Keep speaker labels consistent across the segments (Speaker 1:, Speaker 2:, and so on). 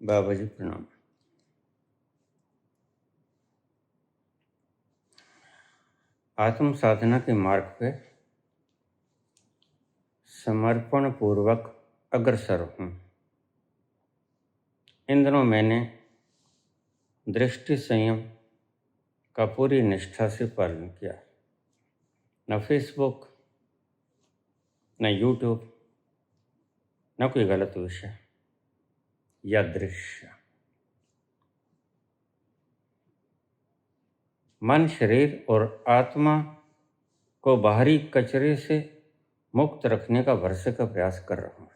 Speaker 1: बाबा जी प्रणाम। आत्म साधना के मार्ग पे समर्पण पूर्वक अग्रसर हूँ। इन दिनों मैंने दृष्टि संयम का पूरी निष्ठा से पालन किया। न फेसबुक, न यूट्यूब, न कोई गलत विषय या दृश्य। मन, शरीर और आत्मा को बाहरी कचरे से मुक्त रखने का भरसक प्रयास कर रहा हूँ।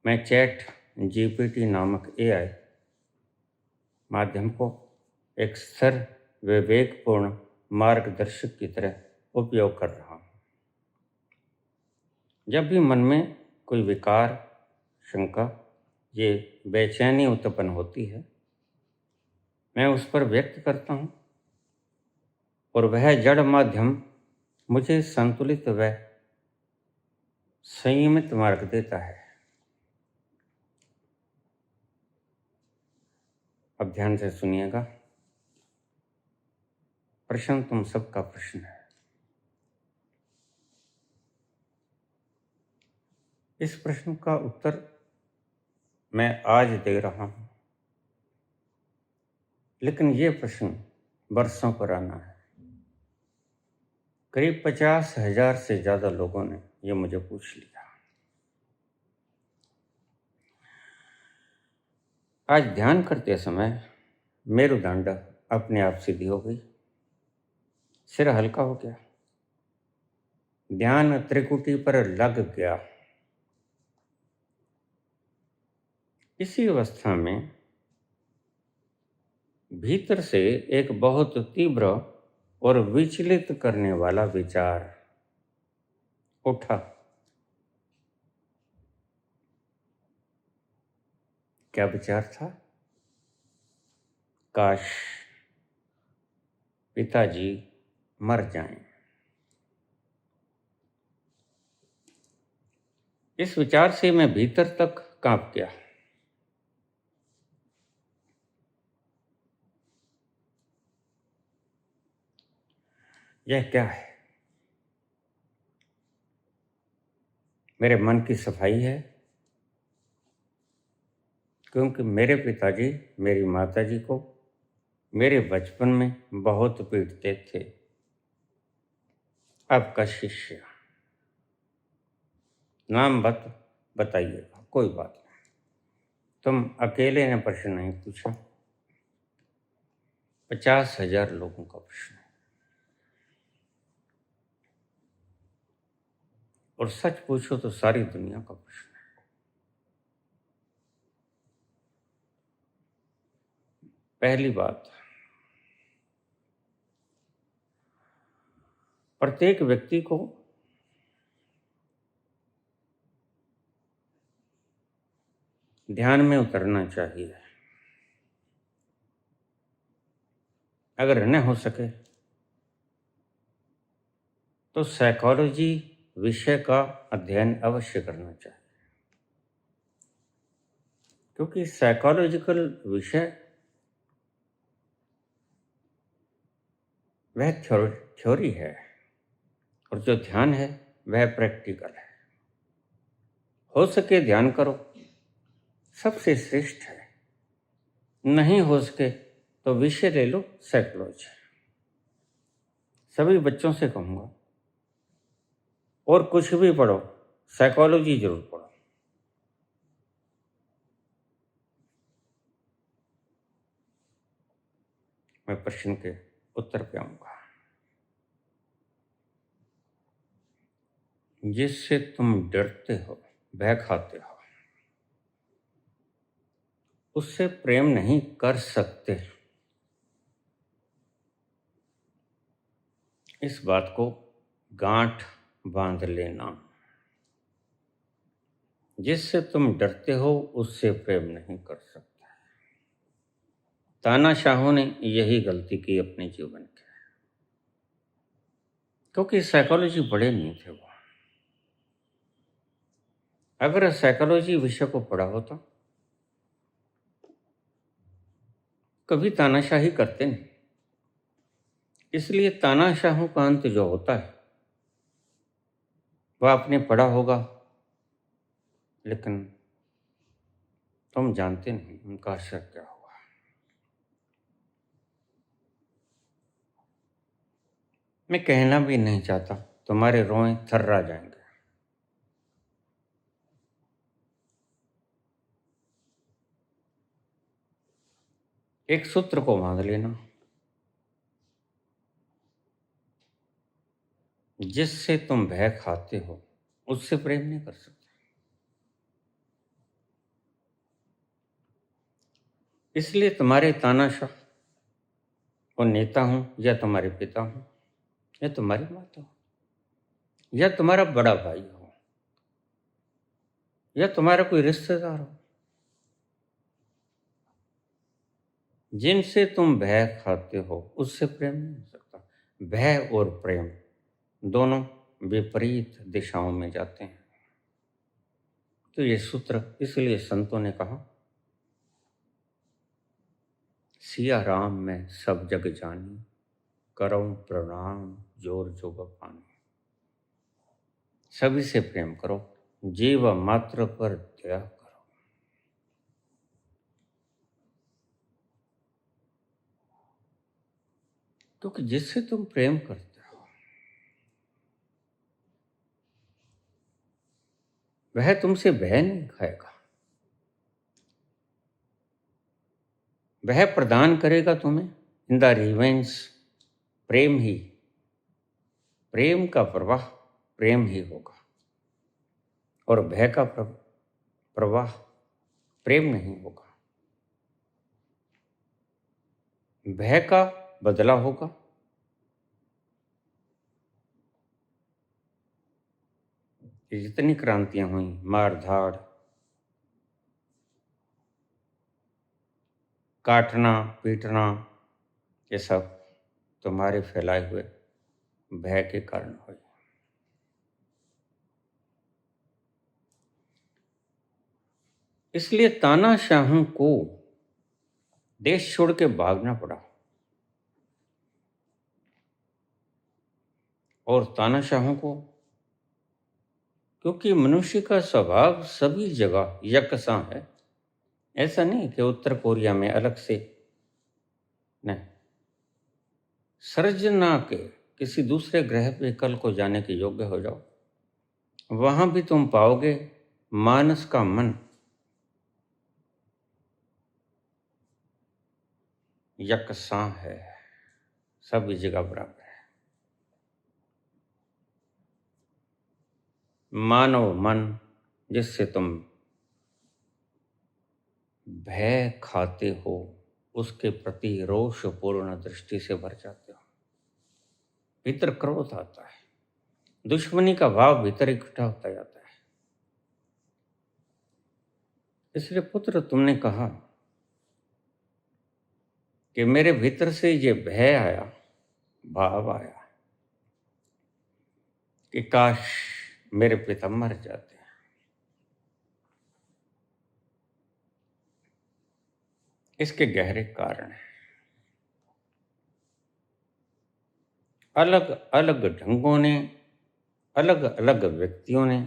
Speaker 1: मैं चैट जीपीटी नामक एआई माध्यम को एक स्थिर विवेकपूर्ण मार्गदर्शक की तरह उपयोग कर रहा हूँ। जब भी मन में कोई विकार, शंका, ये बेचैनी उत्पन्न होती है, मैं उस पर व्यक्त करता हूँ और वह जड़ माध्यम मुझे संतुलित व संयमित मार्ग देता है। अब ध्यान से सुनिएगा। प्रश्न तुम सबका प्रश्न है। इस प्रश्न का उत्तर मैं आज दे रहा हूं, लेकिन ये प्रश्न वर्षों पुराना है। करीब 50,000 से ज्यादा लोगों ने ये मुझे पूछ लिया। आज ध्यान करते समय मेरुदंड अपने आप सीधी हो गई, सिर हल्का हो गया, ध्यान त्रिकुटी पर लग गया। इसी अवस्था में भीतर से एक बहुत तीव्र और विचलित करने वाला विचार उठा। क्या विचार था? काश पिताजी मर जाएं। इस विचार से मैं भीतर तक कांप गया। यह क्या है? मेरे मन की सफाई है, क्योंकि मेरे पिताजी मेरी माताजी को मेरे बचपन में बहुत पीटते थे। आपका शिष्य। नाम बताइएगा, कोई बात नहीं। तुम अकेले ने प्रश्न नहीं पूछा, 50,000 लोगों का प्रश्न है। और सच पूछो तो सारी दुनिया का प्रश्न है। पहली बात, प्रत्येक व्यक्ति को ध्यान में उतरना चाहिए। अगर न हो सके तो साइकोलॉजी विषय का अध्ययन अवश्य करना चाहिए, क्योंकि साइकोलॉजिकल विषय वह थ्योरी है और जो ध्यान है वह प्रैक्टिकल है। हो सके ध्यान करो, सबसे श्रेष्ठ है। नहीं हो सके तो विषय ले लो साइकोलॉजी। सभी बच्चों से कहूँगा, और कुछ भी पढ़ो, साइकोलॉजी जरूर पढ़ो। मैं प्रश्न के उत्तर पे आऊंगा। जिससे तुम डरते हो, भय खाते हो, उससे प्रेम नहीं कर सकते। इस बात को गांठ बांध लेना। जिससे तुम डरते हो उससे प्रेम नहीं कर सकते। तानाशाहों ने यही गलती की अपने जीवन की, क्योंकि साइकोलॉजी बड़े नहीं थे वो। अगर साइकोलॉजी विषय को पढ़ा होता कभी तानाशाही करते नहीं। इसलिए तानाशाहों का अंत जो होता है वह आपने पढ़ा होगा, लेकिन तुम जानते नहीं उनका असर क्या हुआ। मैं कहना भी नहीं चाहता, तुम्हारे रोए थर्रा जाएंगे। एक सूत्र को बांध लेना, जिससे तुम भय खाते हो उससे प्रेम नहीं कर सकते। इसलिए तुम्हारे तानाशाह और नेता हूं, या तुम्हारे पिता हूं, या तुम्हारी माता हो, या तुम्हारा बड़ा भाई हो, या तुम्हारा कोई रिश्तेदार हो, जिनसे तुम भय खाते हो उससे प्रेम नहीं हो सकता। भय और प्रेम दोनों विपरीत दिशाओं में जाते हैं। तो ये सूत्र इसलिए संतों ने कहा, सिया राम में सब जग जानी, करऊं प्रणाम जोर जोग पानी। सभी से प्रेम करो, जीव मात्र पर दया करो। क्योंकि जिससे तुम प्रेम करते हो वह तुमसे भय नहीं खाएगा, वह प्रदान करेगा तुम्हें इन द रिवेंज प्रेम ही। प्रेम का प्रवाह प्रेम ही होगा, और भय का प्रवाह प्रेम नहीं होगा। भय का बदला होगा, जितनी क्रांतियां हुई, मार धाड़, काटना पीटना, ये सब तुम्हारे फैलाए हुए भय के कारण हुई। इसलिए तानाशाहों को देश छोड़ के भागना पड़ा, और तानाशाहों को, क्योंकि मनुष्य का स्वभाव सभी जगह यकसा है। ऐसा नहीं कि उत्तर कोरिया में अलग से, नहीं, सर्जना के किसी दूसरे ग्रह पे कल को जाने के योग्य हो जाओ, वहां भी तुम पाओगे मानस का मन यकसा है, सभी जगह बराबर है। मानव मन जिससे तुम भय खाते हो उसके प्रति रोषपूर्ण दृष्टि से भर जाते हो। भीतर क्रोध आता है, दुश्मनी का भाव भीतर इकट्ठा होता जाता है। इसलिए पुत्र, तुमने कहा कि मेरे भीतर से ये भय आया, भाव आया कि काश मेरे पिता मर जाते। इसके गहरे कारण हैं। अलग अलग ढंगों ने, अलग अलग व्यक्तियों ने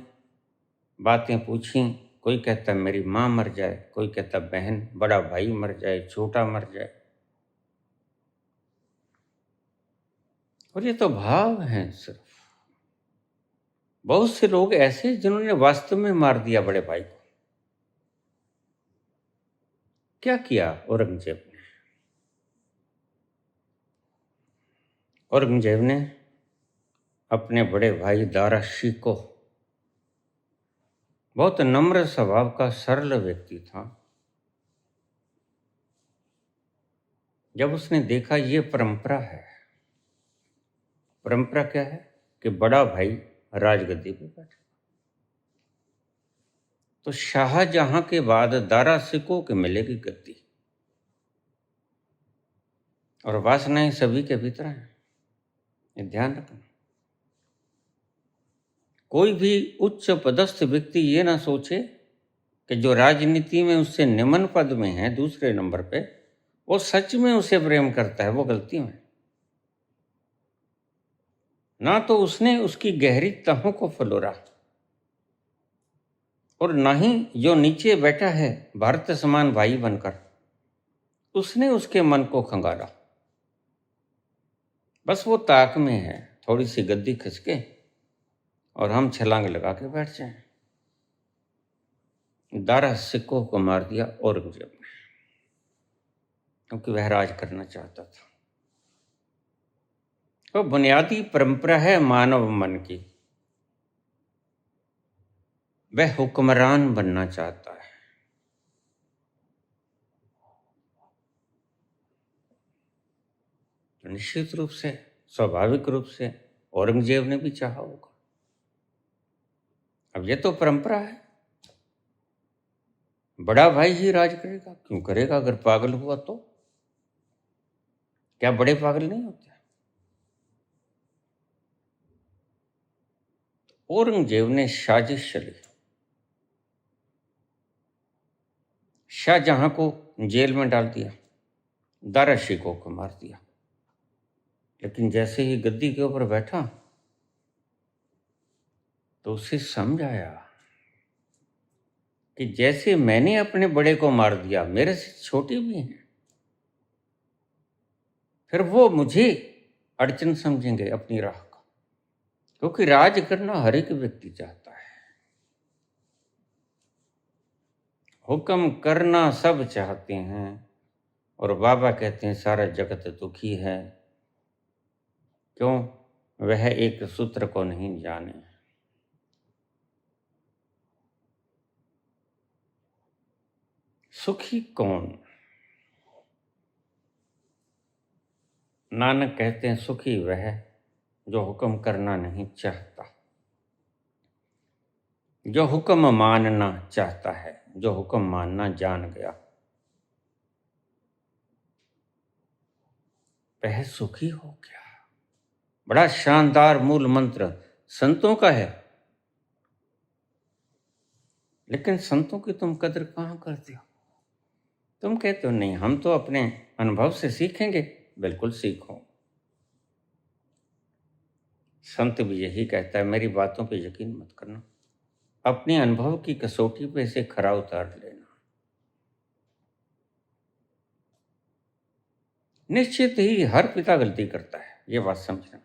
Speaker 1: बातें पूछी। कोई कहता मेरी माँ मर जाए, कोई कहता बहन, बड़ा भाई मर जाए, छोटा मर जाए। और ये तो भाव हैं सिर्फ। बहुत से लोग ऐसे जिन्होंने वास्तव में मार दिया बड़े भाई को। क्या किया औरंगजेब ने? औरंगजेब ने अपने बड़े भाई दारा शिकोह, बहुत नम्र स्वभाव का सरल व्यक्ति था, जब उसने देखा ये परंपरा है। परंपरा क्या है कि बड़ा भाई राजगद्दी पे बैठे, तो शाहजहां के बाद दारा शिकोह के मिलेगी गद्दी। और वासनाएं सभी के भीतर हैं, ये ध्यान रखना। कोई भी उच्च पदस्थ व्यक्ति ये ना सोचे कि जो राजनीति में उससे निम्न पद में है, दूसरे नंबर पे, वो सच में उसे प्रेम करता है, वो गलती में। ना तो उसने उसकी गहरी तहों को फलोरा, और ना ही जो नीचे बैठा है भारत समान भाई बनकर, उसने उसके मन को खंगाला। बस वो ताक में है, थोड़ी सी गद्दी खिसके और हम छलांग लगा के बैठ जाएं। दारा सिक्कों को मार दिया औरंगजेब ने, क्योंकि वह राज करना चाहता था। तो बुनियादी परंपरा है मानव मन की, वह हुक्मरान बनना चाहता है। तो निश्चित रूप से, स्वाभाविक रूप से औरंगजेब ने भी चाहा होगा। अब ये तो परंपरा है, बड़ा भाई ही राज करेगा। क्यों करेगा? अगर पागल हुआ तो? क्या बड़े पागल नहीं होते? औरंगजेब ने साजिश चली, शाहजहां को जेल में डाल दिया, दारा शिकोह को मार दिया। लेकिन जैसे ही गद्दी के ऊपर बैठा तो उसे समझ आया कि जैसे मैंने अपने बड़े को मार दिया, मेरे से छोटे भी हैं, फिर वो मुझे अड़चन समझेंगे अपनी राह का। क्योंकि राज करना हर एक व्यक्ति चाहता है, हुक्म करना सब चाहते हैं। और बाबा कहते हैं सारा जगत दुखी है, क्यों? वह एक सूत्र को नहीं जाने। सुखी कौन? नानक कहते हैं सुखी वह जो हुक्म करना नहीं चाहता, जो हुक्म मानना चाहता है, जो हुक्म मानना जान गया, वह सुखी हो गया। बड़ा शानदार मूल मंत्र संतों का है। लेकिन संतों की तुम कदर कहाँ करते हो? तुम कहते हो नहीं, हम तो अपने अनुभव से सीखेंगे। बिल्कुल सीखो। संत भी यही कहता है, मेरी बातों पे यकीन मत करना, अपने अनुभव की कसौटी पे इसे खरा उतार लेना। निश्चित ही हर पिता गलती करता है, ये बात समझना।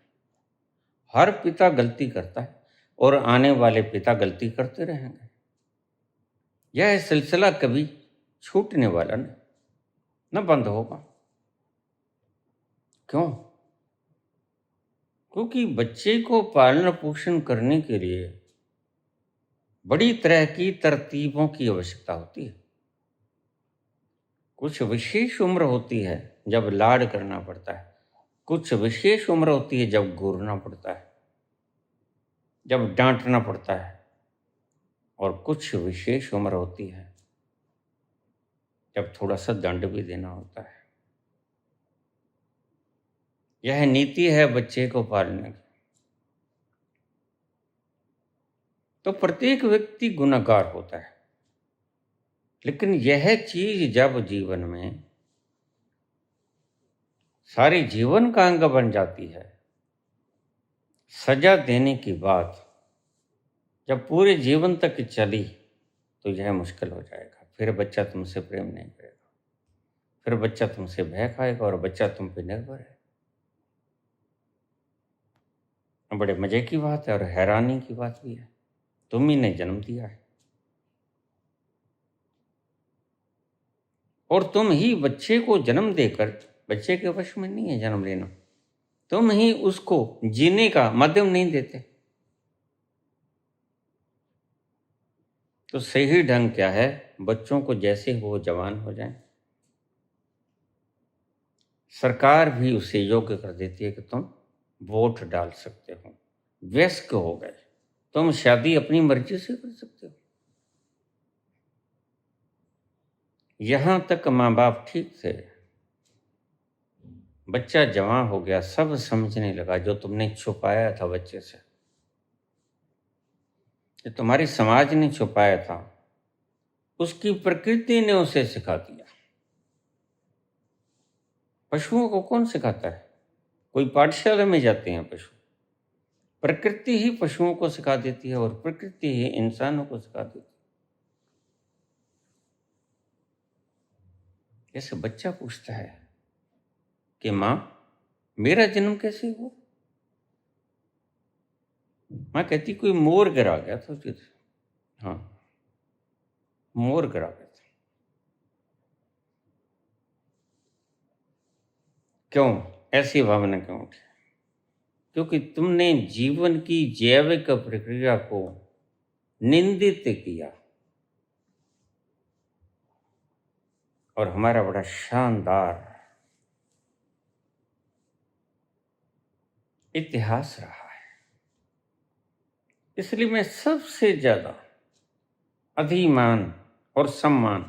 Speaker 1: हर पिता गलती करता है और आने वाले पिता गलती करते रहेंगे। यह सिलसिला कभी छूटने वाला नहीं, न बंद होगा। क्यों? क्योंकि बच्चे को पालन पोषण करने के लिए बड़ी तरह की तरतीबों की आवश्यकता होती है। कुछ विशेष उम्र होती है जब लाड करना पड़ता है, कुछ विशेष उम्र होती है जब घूरना पड़ता है, जब डांटना पड़ता है, और कुछ विशेष उम्र होती है जब थोड़ा सा दंड भी देना होता है। यह नीति है बच्चे को पालने की। तो प्रत्येक व्यक्ति गुनहगार होता है, लेकिन यह चीज जब जीवन में सारे जीवन का अंग बन जाती है, सजा देने की बात जब पूरे जीवन तक चली, तो यह मुश्किल हो जाएगा। फिर बच्चा तुमसे प्रेम नहीं करेगा, फिर बच्चा तुमसे भय खाएगा और बच्चा तुम पे निर्भर है। बड़े मजे की बात है और हैरानी की बात भी है, तुम ही ने जन्म दिया है और तुम ही बच्चे को जन्म देकर, बच्चे के वश में नहीं है जन्म लेना, तुम ही उसको जीने का माध्यम नहीं देते। तो सही ढंग क्या है? बच्चों को जैसे वो जवान हो जाएं, सरकार भी उसे योग्य कर देती है कि तुम वोट डाल सकते हो, वयस्क हो गए, तुम शादी अपनी मर्जी से कर सकते हो। यहां तक माँ बाप ठीक थे, बच्चा जवान हो गया, सब समझने लगा जो तुमने छुपाया था बच्चे से, जो तुम्हारी समाज ने छुपाया था, उसकी प्रकृति ने उसे सिखा दिया। पशुओं को कौन सिखाता है? कोई पाठशाला में जाते हैं पशु? प्रकृति ही पशुओं को सिखा देती है और प्रकृति ही इंसानों को सिखा देती है। जैसे बच्चा पूछता है कि माँ, मेरा जन्म कैसे हुआ? माँ कहती कोई मोर गिरा गया था उधर। हाँ, मोर गिरा गया था। क्यों? ऐसी भावना क्यों उठी? क्योंकि तुमने जीवन की जैविक प्रक्रिया को निंदित किया। और हमारा बड़ा शानदार इतिहास रहा है। इसलिए मैं सबसे ज्यादा अधिमान और सम्मान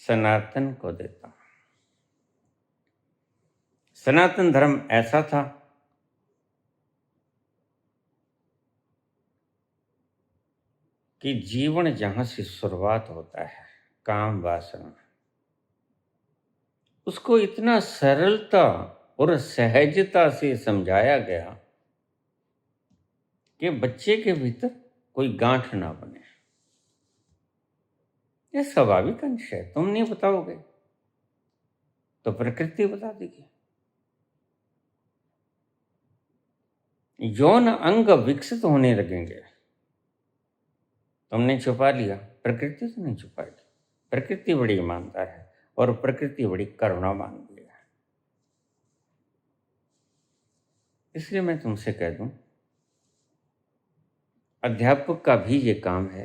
Speaker 1: सनातन को देता हूं। सनातन धर्म ऐसा था कि जीवन जहां से शुरुआत होता है, काम वासना, उसको इतना सरलता और सहजता से समझाया गया कि बच्चे के भीतर कोई गांठ ना बने। यह स्वाभाविक अंश है। तुम नहीं बताओगे तो प्रकृति बता देगी। यौन अंग विकसित होने लगेंगे, तुमने छुपा लिया, प्रकृति तो नहीं छुपाएगी। प्रकृति बड़ी ईमानदार है और प्रकृति बड़ी करुणावान भी है। इसलिए मैं तुमसे कह दूं, अध्यापक का भी ये काम है,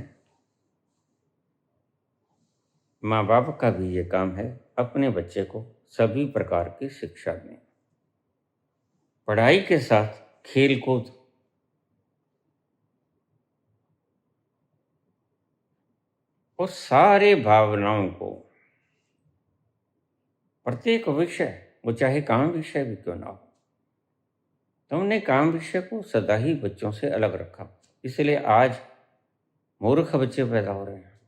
Speaker 1: माँ बाप का भी ये काम है, अपने बच्चे को सभी प्रकार की शिक्षा दें। पढ़ाई के साथ खेल कूद, और सारे भावनाओं को, प्रत्येक विषय, वो चाहे काम विषय भी क्यों ना हो, तुमने काम विषय को सदा ही बच्चों से अलग रखा। इसलिए आज मूर्ख बच्चे पैदा हो रहे हैं,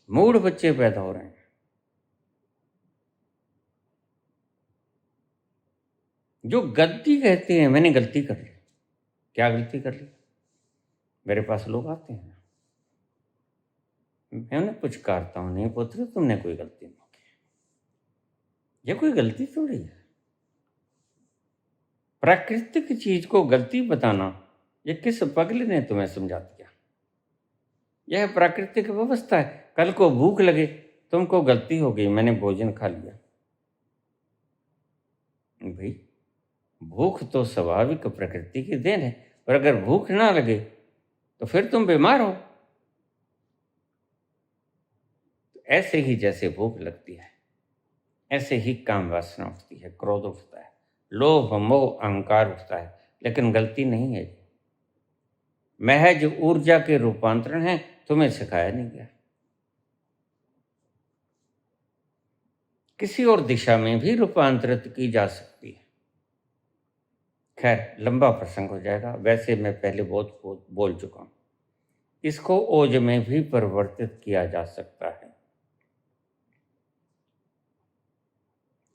Speaker 1: मूढ़ बच्चे पैदा हो रहे हैं। जो गलती कहते हैं, मैंने गलती कर ली। क्या गलती कर ली? मेरे पास लोग आते हैं, मैं उन्हें पुचकारता हूं, नहीं पुत्र, तुमने कोई गलती नहीं की। ये कोई गलती थोड़ी है। प्राकृतिक चीज को गलती बताना, ये किस पगले ने तुम्हें समझा दिया? यह प्राकृतिक व्यवस्था है। कल को भूख लगे, तुमको गलती हो गई, मैंने भोजन खा लिया। भाई, भूख तो स्वाभाविक प्रकृति की देन है, और अगर भूख ना लगे तो फिर तुम बीमार हो। तो ऐसे ही जैसे भूख लगती है, ऐसे ही काम वासना उठती है, क्रोध उठता है, लोभ मोह अहंकार उठता है। लेकिन गलती नहीं है, महज ऊर्जा के रूपांतरण है, तुम्हें सिखाया नहीं गया। किसी और दिशा में भी रूपांतरित की जा सकती है। खैर, लंबा प्रसंग हो जाएगा, वैसे मैं पहले बहुत बोल चुका हूं। इसको ओज में भी परिवर्तित किया जा सकता है।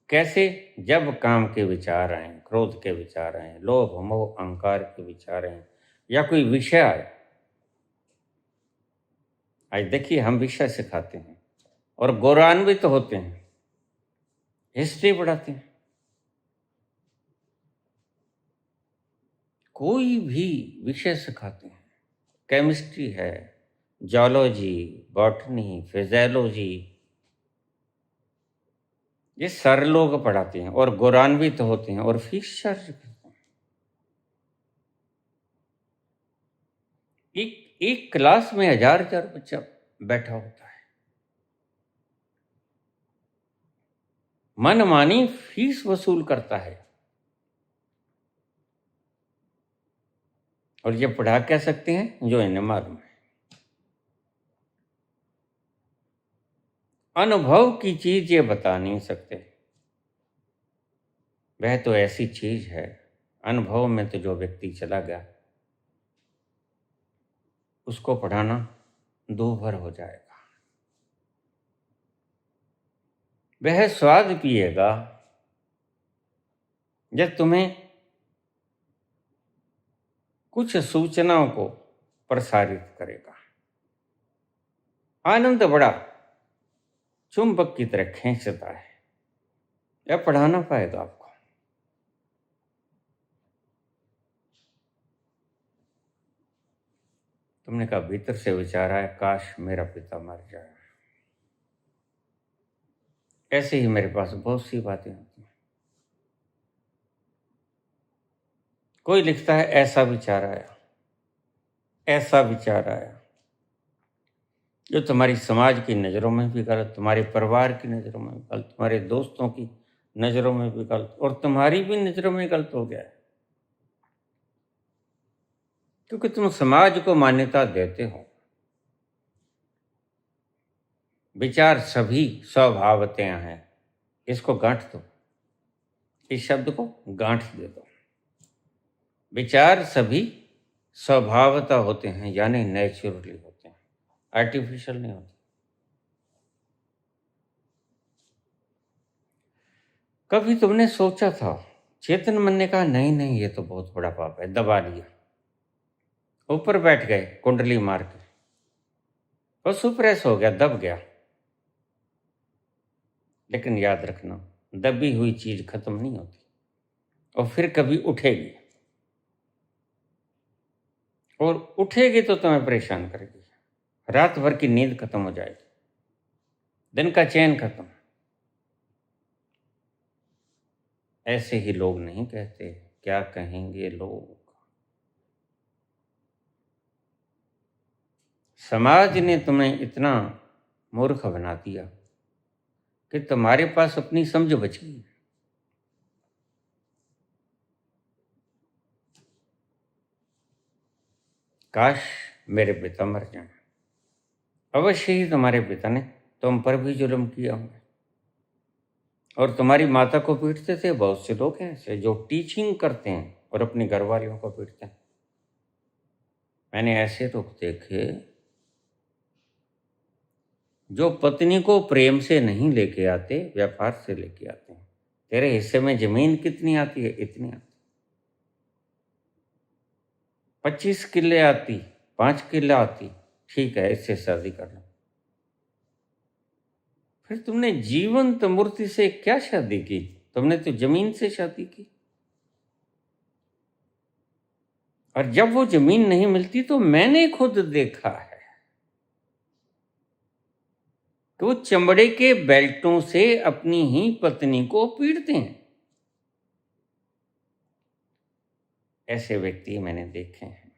Speaker 1: कैसे? जब काम के विचार आए, क्रोध के विचार आए, लोभ मोह अहंकार के विचार आए, या कोई विषय आए। आज देखिए, हम विषय सिखाते हैं और गौरवान्वित होते हैं, हिस्ट्री पढ़ाते हैं। कोई भी विषय सिखाते हैं, केमिस्ट्री है, जियोलॉजी, बॉटनी, फिजियोलॉजी, ये सर लोग पढ़ाते हैं और गौरवान्वित होते हैं और फीस चार्ज करते हैं। एक क्लास में हजार बच्चा बैठा होता है, मनमानी फीस वसूल करता है, और ये पढ़ा कह सकते हैं जो इन्हें मालूम है। अनुभव की चीज ये बता नहीं सकते। वह तो ऐसी चीज है, अनुभव में तो जो व्यक्ति चला गया, उसको पढ़ाना दूभर हो जाएगा। वह स्वाद पिएगा जब तुम्हें कुछ सूचनाओं को प्रसारित करेगा। आनंद बड़ा चुंबक की तरह खींचता है। यह पढ़ाना पाएगा आपको। तुमने कहा भीतर से विचार आया, काश मेरा पिता मर जाए। ऐसे ही मेरे पास बहुत सी बातें होती हैं। कोई लिखता है ऐसा विचार आया, ऐसा विचार आया, जो तुम्हारी समाज की नज़रों में भी गलत, तुम्हारे परिवार की नज़रों में भी गलत, तुम्हारे दोस्तों की नज़रों में भी गलत, और तुम्हारी भी नज़रों में गलत हो गया है, क्योंकि तुम समाज को मान्यता देते हो। विचार सभी स्वभावतः हैं। इसको गांठ दो, इस शब्द को गांठ दे दो। विचार सभी स्वभावतः होते हैं, यानी नेचुरली होते हैं, आर्टिफिशियल नहीं होते। कभी तुमने सोचा था, चेतन मन ने कहा नहीं नहीं, ये तो बहुत बड़ा पाप है, दबा लिया, ऊपर बैठ गए कुंडली मार के, और सुप्रेस हो गया, दब गया। लेकिन याद रखना, दबी हुई चीज खत्म नहीं होती, और फिर कभी उठेगी, और उठेगी तो तुम्हें परेशान करेगी। रात भर की नींद खत्म हो जाएगी, दिन का चैन खत्म। ऐसे ही लोग नहीं कहते, क्या कहेंगे लोग। समाज ने तुम्हें इतना मूर्ख बना दिया कि तुम्हारे पास अपनी समझ बच गई। काश मेरे पिता मर जाएं। अवश्य ही तुम्हारे पिता ने तुम पर भी जुल्म किया होंगे, और तुम्हारी माता को पीटते थे। बहुत से लोग हैं ऐसे जो टीचिंग करते हैं और अपनी घरवालियों को पीटते हैं। मैंने ऐसे लोग देखे जो पत्नी को प्रेम से नहीं लेके आते, व्यापार से लेके आते हैं। तेरे हिस्से में जमीन कितनी आती है? इतनी आती। 25 किले आती, 5 किले आती, ठीक है, इससे शादी कर लो। फिर तुमने जीवंत मूर्ति से क्या शादी की? तुमने तो जमीन से शादी की। और जब वो जमीन नहीं मिलती तो मैंने खुद देखा है कि वो चमड़े के बेल्टों से अपनी ही पत्नी को पीटते हैं। ऐसे व्यक्ति मैंने देखे हैं।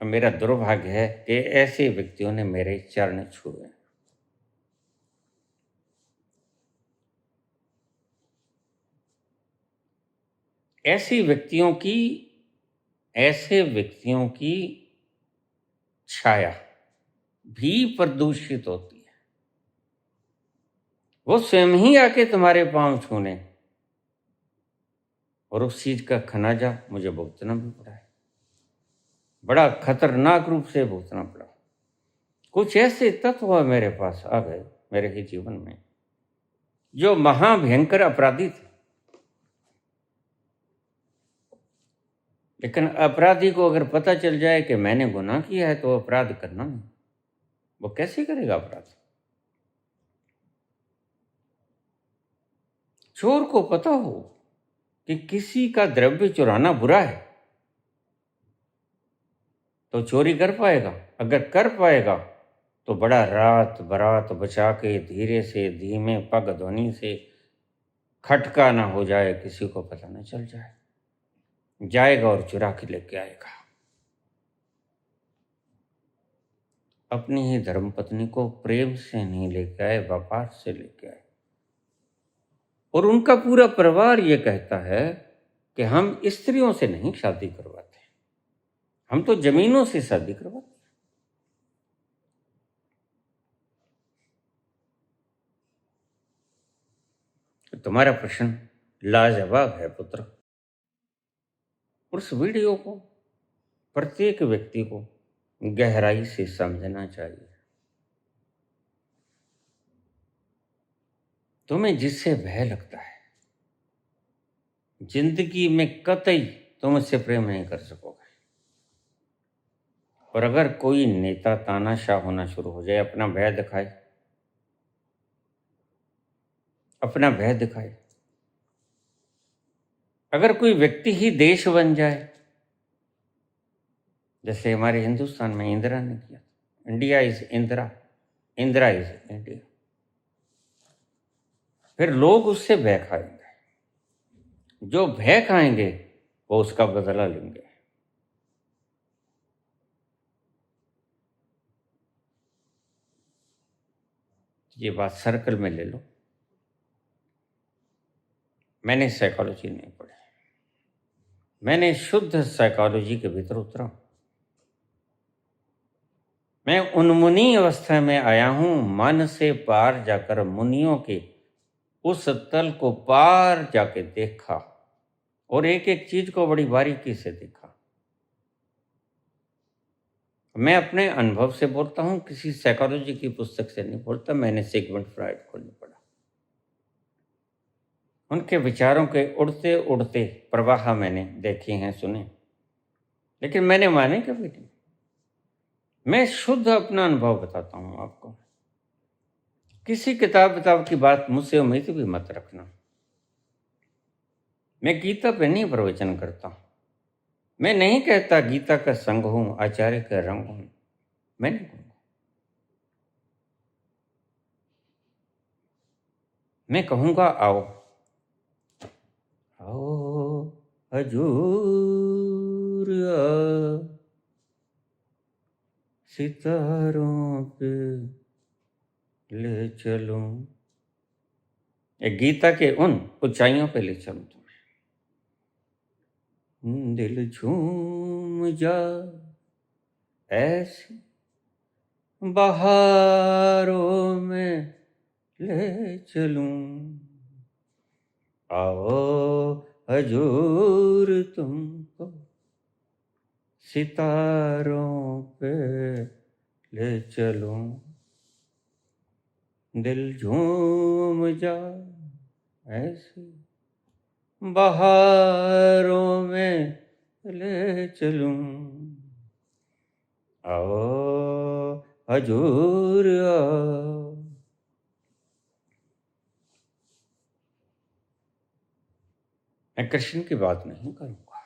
Speaker 1: और मेरा दुर्भाग्य है कि ऐसे व्यक्तियों ने मेरे चरण छुए। ऐसे व्यक्तियों की छाया भी प्रदूषित होती है। वो स्वयं ही आके तुम्हारे पांव छूने, और उस चीज का खमियाजा मुझे भुगतना भी पड़ा है। बड़ा खतरनाक रूप से भुगतना पड़ा। कुछ ऐसे तत्व मेरे पास आ गए मेरे ही जीवन में जो महाभयंकर अपराधी थे। लेकिन अपराधी को अगर पता चल जाए कि मैंने गुनाह किया है तो अपराध करना नहीं, वो कैसे करेगा अपराध? चोर को पता हो कि किसी का द्रव्य चुराना बुरा है तो चोरी कर पाएगा। अगर कर पाएगा तो बड़ा रात बरात बचा के धीरे से, धीमे पग ध्वनि से, खटका ना हो जाए, किसी को पता न चल जाए, जाएगा और चुरा के लेके आएगा। अपनी ही धर्मपत्नी को प्रेम से नहीं लेके आए, व्यापार से लेके आए। और उनका पूरा परिवार ये कहता है कि हम स्त्रियों से नहीं शादी करवाते, हम तो जमीनों से शादी करवाते। तो तुम्हारा प्रश्न लाजवाब है पुत्र। उस वीडियो को प्रत्येक व्यक्ति को गहराई से समझना चाहिए। तुम्हें जिससे भय लगता है, जिंदगी में कतई तुम उससे प्रेम नहीं कर सकोगे। और अगर कोई नेता तानाशाह होना शुरू हो जाए, अपना भय दिखाए, अपना भय दिखाए, अगर कोई व्यक्ति ही देश बन जाए, जैसे हमारे हिंदुस्तान में इंदिरा ने किया, India is Indira, Indira is India, फिर लोग उससे भय खाएंगे। जो भय खाएंगे वो उसका बदला लेंगे। ये बात सर्कल में ले लो। मैंने साइकोलॉजी नहीं पढ़ी, मैंने शुद्ध साइकोलॉजी के भीतर उतरा। मैं उन्मुनी अवस्था में आया हूं, मन से पार जाकर मुनियों के उस तल को पार जाके देखा और एक एक चीज को बड़ी बारीकी से देखा। मैं अपने अनुभव से बोलता हूं, किसी साइकोलॉजी की पुस्तक से नहीं बोलता। मैंने सिगमंड फ्राइड को नहीं पढ़ा, उनके विचारों के उड़ते उड़ते प्रवाह मैंने देखे हैं, सुने, लेकिन मैंने माने कभी नहीं। मैं शुद्ध अपना अनुभव बताता हूं आपको। किसी किताब की बात मुझसे उम्मीद भी मत रखना। मैं गीता पे नहीं प्रवचन करता। मैं नहीं कहता गीता का संग हूं, आचार्य का रंग हूं। मैं नहीं कहूंगा। मैं कहूंगा आओ आओ हजूर आ, सितारों पे ले चलूं, एक गीता के उन ऊंचाइयों पे ले चलूं तुम्हें। दिल झूम जा ऐसी बहारों में ले चलूं, आओ हजूर तुमको सितारों पे ले चलूं। दिल झूम जा ऐसी बहारों में ले चलूं, आओ हजूर आओ। मैं कृष्ण की बात नहीं करूंगा।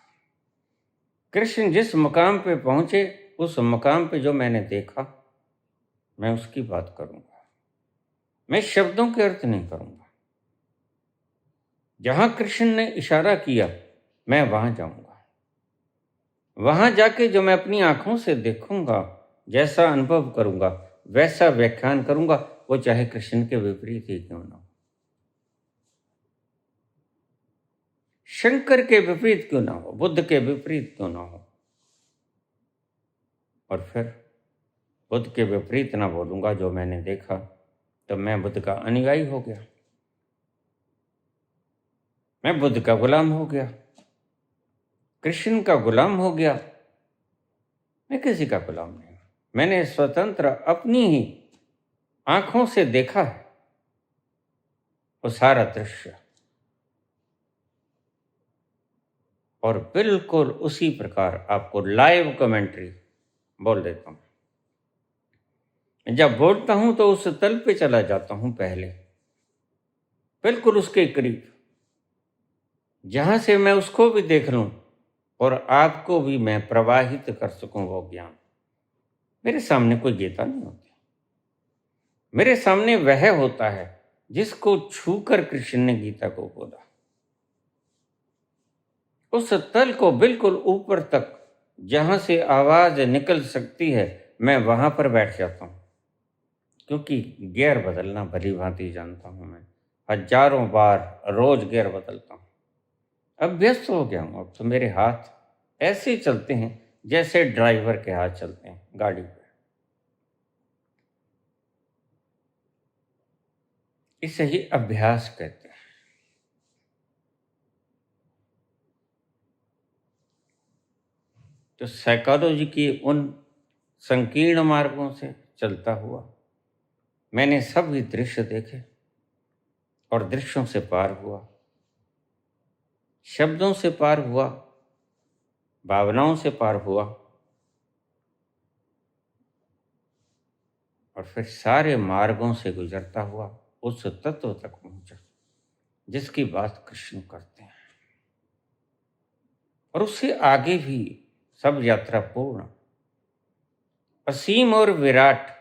Speaker 1: कृष्ण जिस मकाम पे पहुंचे, उस मकाम पे जो मैंने देखा, मैं उसकी बात करूंगा। मैं शब्दों के अर्थ नहीं करूंगा। जहां कृष्ण ने इशारा किया, मैं वहां जाऊंगा। वहां जाके जो मैं अपनी आंखों से देखूंगा, जैसा अनुभव करूंगा, वैसा व्याख्यान करूंगा, वो चाहे कृष्ण के विपरीत ही क्यों ना हो, शंकर के विपरीत क्यों ना हो, बुद्ध के विपरीत क्यों ना हो। और फिर बुद्ध के विपरीत ना बोलूंगा जो मैंने देखा, तो मैं बुद्ध का अनुयायी हो गया, मैं बुद्ध का गुलाम हो गया, कृष्ण का गुलाम हो गया। मैं किसी का गुलाम नहीं हूं। मैंने स्वतंत्र अपनी ही आंखों से देखा है वो सारा दृश्य, और बिल्कुल उसी प्रकार आपको लाइव कमेंट्री बोल देता हूं। जब बोलता हूं तो उस तल पे चला जाता हूं, पहले बिल्कुल उसके करीब, जहां से मैं उसको भी देख लूं और आपको भी मैं प्रवाहित कर सकूं वो ज्ञान। मेरे सामने कोई गीता नहीं होती, मेरे सामने वह होता है जिसको छूकर कृष्ण ने गीता को बोला। उस तल को बिल्कुल ऊपर तक जहां से आवाज निकल सकती है, मैं वहां पर बैठ जाता हूं, क्योंकि गियर बदलना भली भांति जानता हूं। मैं हजारों बार रोज गियर बदलता हूं, अभ्यस्त हो गया हूं। अब तो मेरे हाथ ऐसे चलते हैं जैसे ड्राइवर के हाथ चलते हैं गाड़ी पे। इसे ही अभ्यास कहते हैं। तो साइकोलॉजी की उन संकीर्ण मार्गों से चलता हुआ मैंने सभी दृश्य देखे, और दृश्यों से पार हुआ, शब्दों से पार हुआ, भावनाओं से पार हुआ, और फिर सारे मार्गों से गुजरता हुआ उस तत्व तक पहुंचा जिसकी बात कृष्ण करते हैं। और उससे आगे भी सब यात्रा पूर्ण, असीम और विराट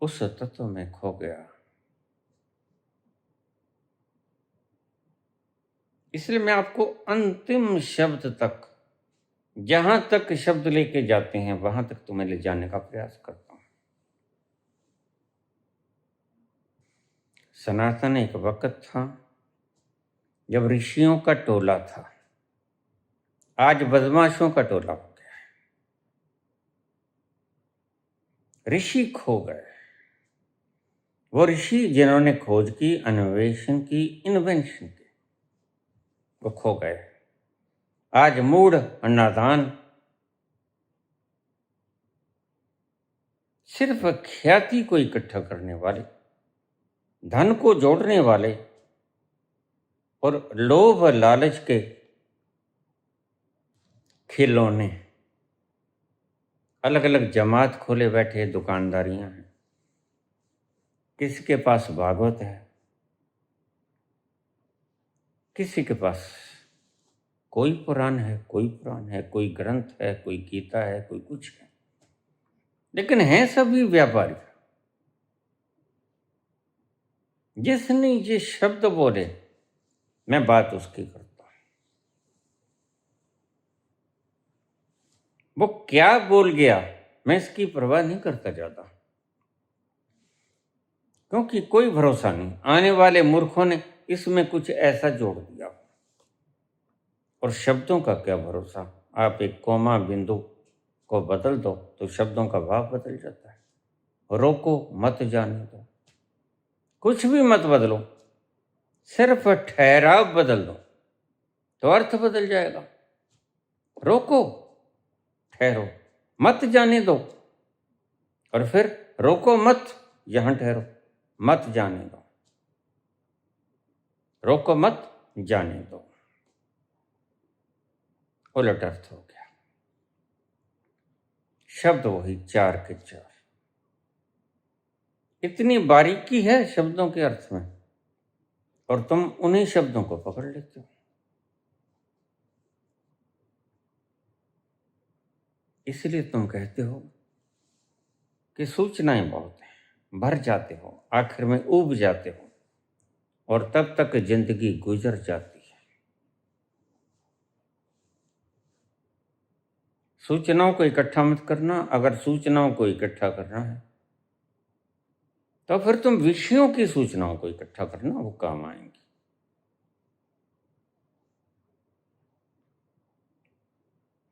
Speaker 1: उस तत्व में खो गया। इसलिए मैं आपको अंतिम शब्द तक, जहां तक शब्द लेके जाते हैं वहां तक तुम्हें ले जाने का प्रयास करता हूं। सनातन एक वक्त था जब ऋषियों का टोला था, आज बदमाशों का टोला हो गया है। ऋषि खो गए, वो ऋषि जिन्होंने खोज की, अन्वेषण की, इन्वेंशन की, वो खो गए। आज मूढ़ नादान सिर्फ ख्याति को इकट्ठा करने वाले, धन को जोड़ने वाले और लोभ लालच के खिलौने, अलग अलग जमात खोले बैठे दुकानदारियां हैं। किसी के पास भागवत है, किसी के पास कोई पुराण है, कोई पुराण है, कोई ग्रंथ है, कोई गीता है, कोई कुछ है, लेकिन हैं सभी व्यापारी। जिसने ये शब्द बोले मैं बात उसकी करता हूं। वो क्या बोल गया मैं इसकी परवाह नहीं करता ज्यादा, क्योंकि कोई भरोसा नहीं, आने वाले मूर्खों ने इसमें कुछ ऐसा जोड़ दिया। और शब्दों का क्या भरोसा, आप एक कोमा बिंदु को बदल दो तो शब्दों का भाव बदल जाता है। रोको मत जाने दो, कुछ भी मत बदलो, सिर्फ ठहराव बदल दो तो अर्थ बदल जाएगा। रोको, ठहरो, मत जाने दो, और फिर रोको मत, यहां ठहरो, मत जाने दो, रोको मत जाने दो, उलट अर्थ हो गया। शब्द वही चार के चार। इतनी बारीकी है शब्दों के अर्थ में, और तुम उन्हीं शब्दों को पकड़ लेते हो। इसलिए तुम कहते हो कि सूचनाएं बहुत हैं, भर जाते हो, आखिर में ऊब जाते हो, और तब तक जिंदगी गुजर जाती है। सूचनाओं को इकट्ठा मत करना। अगर सूचनाओं को इकट्ठा करना है तो फिर तुम विषयों की सूचनाओं को इकट्ठा करना, वो काम आएंगी।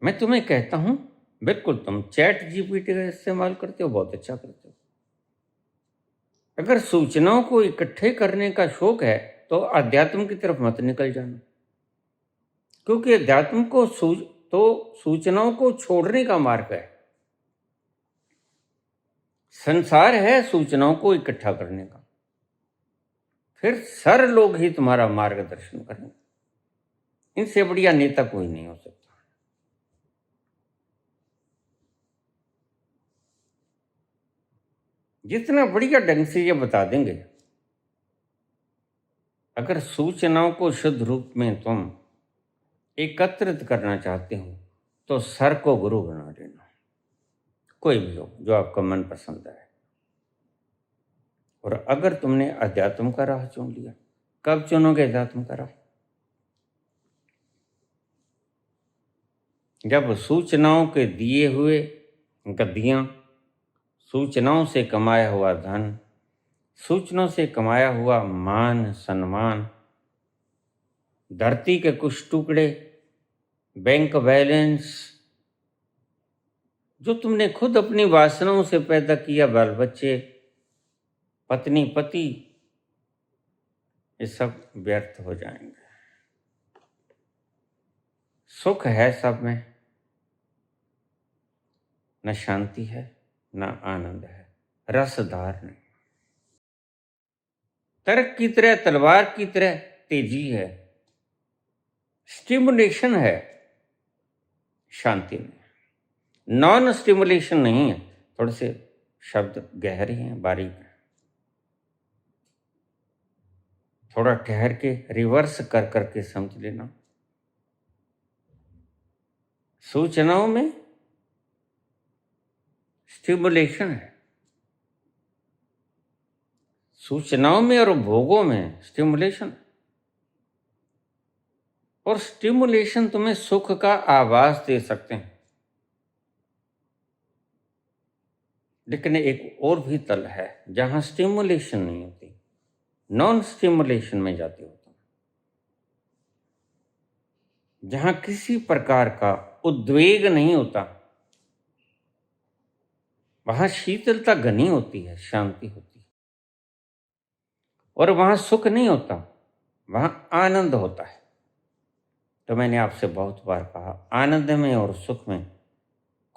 Speaker 1: मैं तुम्हें कहता हूं, बिल्कुल तुम चैट जीपीटी का इस्तेमाल करते हो, बहुत अच्छा करते हो। अगर सूचनाओं को इकट्ठे करने का शौक है तो अध्यात्म की तरफ मत निकल जाना, क्योंकि अध्यात्म को सूचनाओं को छोड़ने का मार्ग है। संसार है सूचनाओं को इकट्ठा करने का, फिर सर लोग ही तुम्हारा मार्गदर्शन करेंगे। इनसे बढ़िया नेता कोई नहीं हो सकता। जितना बढ़िया ढंग से ये बता देंगे। अगर सूचनाओं को शुद्ध रूप में तुम एकत्रित करना चाहते हो तो सर को गुरु बना लेना, कोई भी हो जो आपका मन पसंद है। और अगर तुमने अध्यात्म का राह चुन लिया, कब चुनोगे अध्यात्म का राह? जब सूचनाओं के दिए हुए गद्दियां, सूचनाओं से कमाया हुआ धन, सूचनाओं से कमाया हुआ मान सम्मान, धरती के कुछ टुकड़े, बैंक बैलेंस, जो तुमने खुद अपनी वासनाओं से पैदा किया, बाल बच्चे, पत्नी पति, ये सब व्यर्थ हो जाएंगे। सुख है सब में, न शांति है, न आनंद है, रसधार नहीं। तर्क की तरह, तलवार की तरह तेजी है, स्टिमुलेशन है शांति में, नॉन स्टिमुलेशन नहीं है। थोड़े से शब्द गहरे हैं, बारीक हैं, थोड़ा ठहर के रिवर्स कर करके समझ लेना। सूचनाओं में स्टिमुलेशन है, सूचनाओं में और भोगों में स्टिमुलेशन, और स्टिमुलेशन तुम्हें सुख का आभास दे सकते हैं। लेकिन एक और भी तल है जहां स्टिमुलेशन नहीं होती, नॉन स्टिमुलेशन में जाते हो तुम, जहां किसी प्रकार का उद्वेग नहीं होता, वहां शीतलता घनी होती है, शांति होती है, और वहां सुख नहीं होता, वहां आनंद होता है। तो मैंने आपसे बहुत बार कहा, आनंद में और सुख में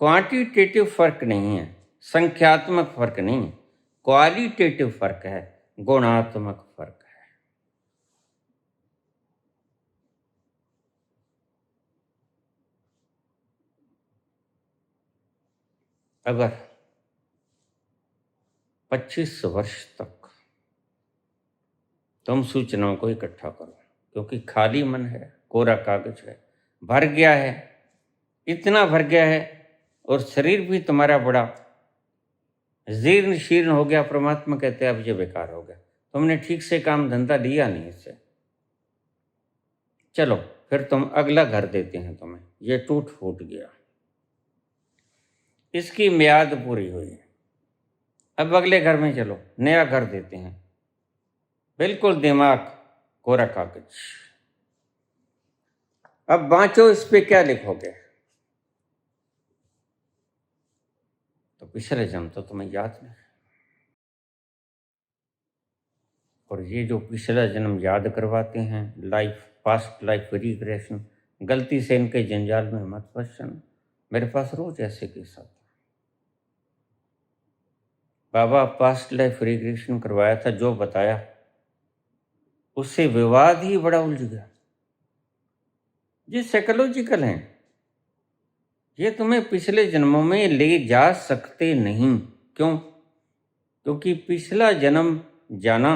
Speaker 1: क्वांटिटेटिव फर्क नहीं है, संख्यात्मक फर्क नहीं है, क्वालिटेटिव फर्क है, गुणात्मक फर्क है। अगर 25 वर्ष तक तुम सूचनाओं को इकट्ठा करो, क्योंकि खाली मन है, कोरा कागज है, भर गया है, इतना भर गया है, और शरीर भी तुम्हारा बड़ा जीर्ण शीर्ण हो गया। परमात्मा कहते हैं अब ये बेकार हो गया, तुमने ठीक से काम धंधा लिया नहीं इससे, चलो फिर तुम अगला घर देते हैं तुम्हें, ये टूट फूट गया, इसकी मियाद पूरी हुई, अब अगले घर में चलो, नया घर देते हैं, बिल्कुल दिमाग कोरा कागज, अब बाँचो, इस पे क्या लिखोगे? तो पिछले जन्म तो तुम्हें याद नहीं, और ये जो पिछला जन्म याद करवाते हैं, लाइफ पास्ट लाइफ रिग्रेशन, गलती से इनके जंजाल में मत फंसना। मेरे पास रोज ऐसे केस आते, बाबा पास्ट लाइफ रिग्रेशन करवाया था, जो बताया उससे विवाद ही बड़ा उलझ गया। ये साइकोलॉजिकल है, ये तुम्हें पिछले जन्मों में ले जा सकते नहीं। क्यों? क्योंकि पिछला जन्म जाना,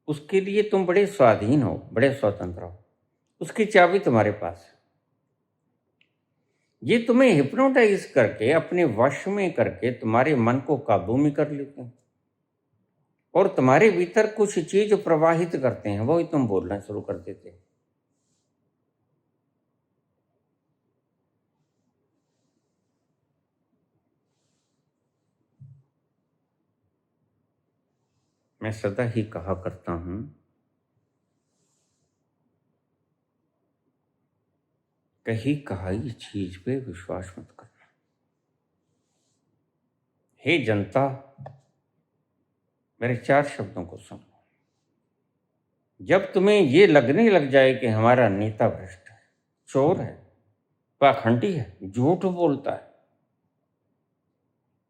Speaker 1: उसके लिए तुम बड़े स्वाधीन हो, बड़े स्वतंत्र हो, उसकी चाबी तुम्हारे पास है। ये तुम्हें हिप्नोटाइज करके, अपने वश में करके तुम्हारे मन को काबू में कर लेते हैं, और तुम्हारे भीतर कुछ चीज प्रवाहित करते हैं, वही तुम बोलना शुरू कर देते हो। मैं सदा ही कहा करता हूं, कही कहाई चीज पे विश्वास मत करना। हे जनता, मेरे 4 शब्दों को सुनो। जब तुम्हें ये लगने लग जाए कि हमारा नेता भ्रष्ट है, चोर है, पाखंडी है, झूठ बोलता है,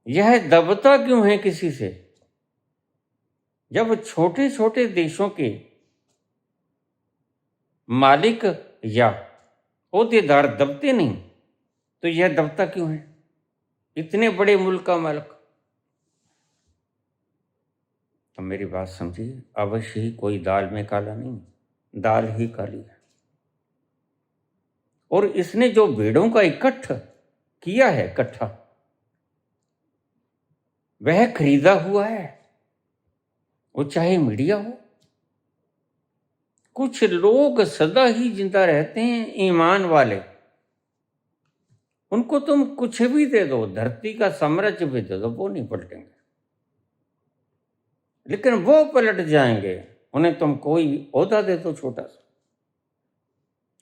Speaker 1: यह दबता क्यों है किसी से? जब छोटे छोटे देशों के मालिक या ओहदेदार दबते नहीं, तो यह दबता क्यों है? इतने बड़े मुल्क का मालिक। तो मेरी बात समझिए, अवश्य ही कोई दाल में काला नहीं, दाल ही काली है। और इसने जो भेड़ों का इकट्ठ किया है, इकट्ठा, वह खरीदा हुआ है, वो चाहे मीडिया हो। कुछ लोग सदा ही जिंदा रहते हैं, ईमान वाले, उनको तुम कुछ भी दे दो, धरती का साम्राज्य भी दे दो, वो नहीं पलटेंगे। लेकिन वो पलट जाएंगे, उन्हें तुम कोई ओहदा दे दो, छोटा सा,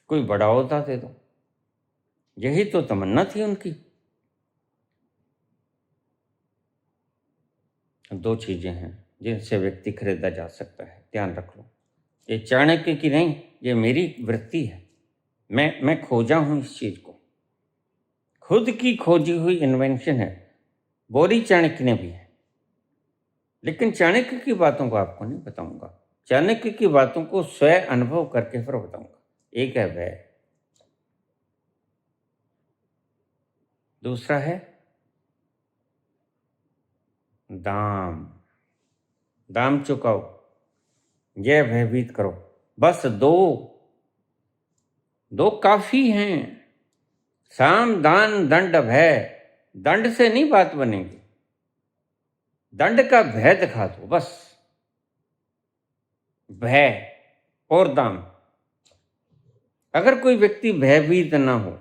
Speaker 1: कोई बड़ा ओहदा दे दो। यही तो तमन्ना थी उनकी। 2 चीजें हैं जिनसे व्यक्ति खरीदा जा सकता है, ध्यान रख लो। ये चाणक्य की नहीं, ये मेरी वृत्ति है, मैं खोजा हूं इस चीज को, खुद की खोजी हुई इन्वेंशन है, बोली चाणक्य ने भी है। लेकिन चाणक्य की बातों को आपको नहीं बताऊंगा। चाणक्य की बातों को स्वयं अनुभव करके फिर बताऊंगा। एक है भय, दूसरा है दाम। दाम चुकाओ, यह भयभीत करो। बस दो दो काफी हैं। साम दान दंड भय। दंड से नहीं बात बनेगी, दंड का भय दिखा दो बस। भय और दाम। अगर कोई व्यक्ति भयभीत ना हो,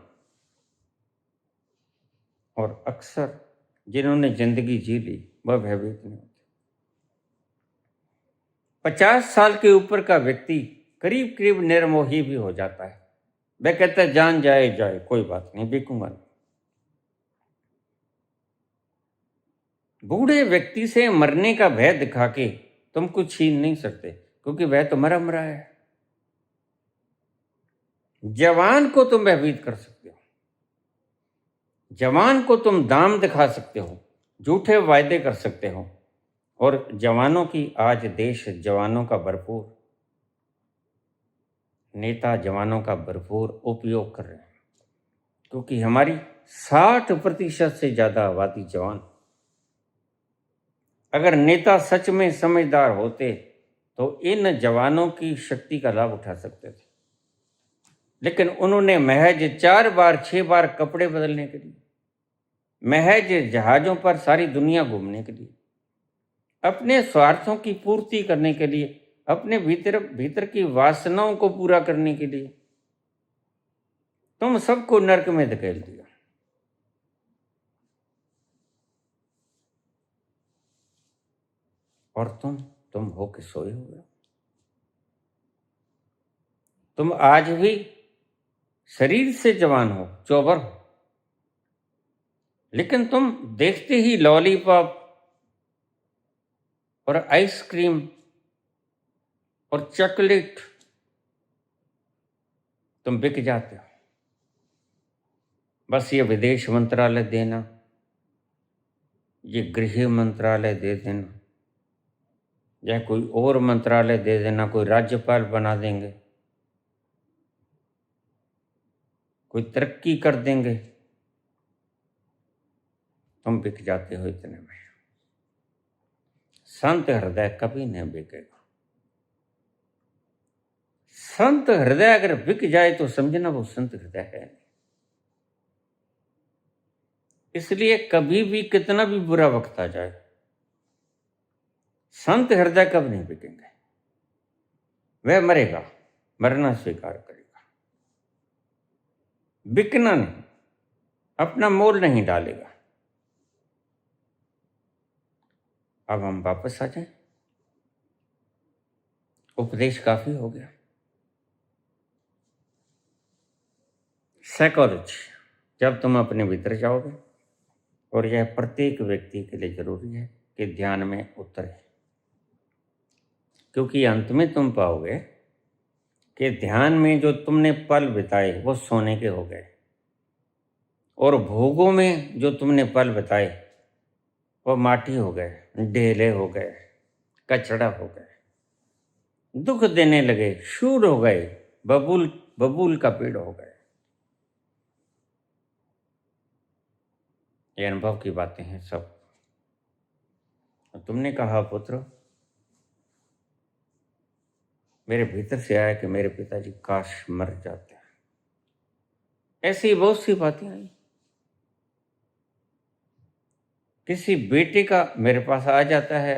Speaker 1: और अक्सर जिन्होंने जिंदगी जी ली वह भयभीत नहीं होते। 50 साल के ऊपर का व्यक्ति करीब करीब निर्मोही भी हो जाता है। वह कहता है जान जाए जाए, कोई बात नहीं, बिकूंगा नहीं। बूढ़े व्यक्ति से मरने का भय दिखा के तुम कुछ छीन नहीं सकते, क्योंकि वह तो मरा मरा है। जवान को तुम भयभीत कर सकते हो, जवान को तुम दाम दिखा सकते हो, झूठे वायदे कर सकते हो। और जवानों की आज देश जवानों का भरपूर, नेता जवानों का भरपूर उपयोग कर रहे हैं, क्योंकि हमारी 60% से ज्यादा आबादी जवान। अगर नेता सच में समझदार होते तो इन जवानों की शक्ति का लाभ उठा सकते थे, लेकिन उन्होंने महज 4 बार 6 बार कपड़े बदलने के लिए, महज जहाजों पर सारी दुनिया घूमने के लिए, अपने स्वार्थों की पूर्ति करने के लिए, अपने भीतर भीतर की वासनाओं को पूरा करने के लिए तुम सबको नरक में धकेल दिया। और तुम होके सोए हुए। तुम आज भी शरीर से जवान हो, चौबर हो, लेकिन तुम देखते ही लॉलीपॉप और आइसक्रीम और चॉकलेट तुम बिक जाते हो। बस ये विदेश मंत्रालय देना, ये गृह मंत्रालय दे देना, या कोई और मंत्रालय दे देना, कोई राज्यपाल बना देंगे, कोई तरक्की कर देंगे, तुम बिक जाते हो इतने में। संत हृदय कभी नहीं बिकेगा। संत हृदय अगर बिक जाए तो समझना वो संत हृदय है नहीं। इसलिए कभी भी कितना भी बुरा वक्त आ जाए, संत हृदय कब नहीं बिकेंगे। वह मरेगा, मरना स्वीकार करेगा, बिकना नहीं, अपना मोल नहीं डालेगा। अब हम वापस आ जाएं। उपदेश काफी हो गया। साइकोलॉजी, जब तुम अपने भीतर जाओगे, और यह प्रत्येक व्यक्ति के लिए जरूरी है कि ध्यान में उतरे, क्योंकि अंत में तुम पाओगे कि ध्यान में जो तुमने पल बिताए वो सोने के हो गए, और भोगों में जो तुमने पल बिताए वो माटी हो गए, ढेले हो गए, कचड़ा हो गए, दुख देने लगे, शूर हो गए, बबूल बबूल का पेड़ हो गए। ये अनुभव की बातें हैं सब। तुमने कहा पुत्र, मेरे भीतर से आया कि मेरे पिताजी काश मर जाते हैं। ऐसी बहुत सी बातें आई। किसी बेटे का मेरे पास आ जाता है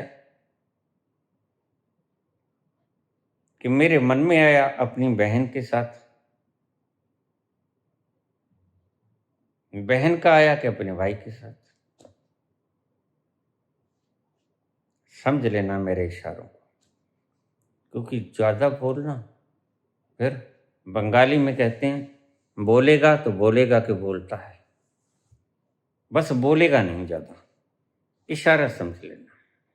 Speaker 1: कि मेरे मन में आया अपनी बहन के साथ, बहन का आया कि अपने भाई के साथ। समझ लेना मेरे इशारों को, क्योंकि ज्यादा बोलना, फिर बंगाली में कहते हैं बोलेगा तो बोलेगा कि बोलता है, बस बोलेगा नहीं ज्यादा, इशारा समझ लेना।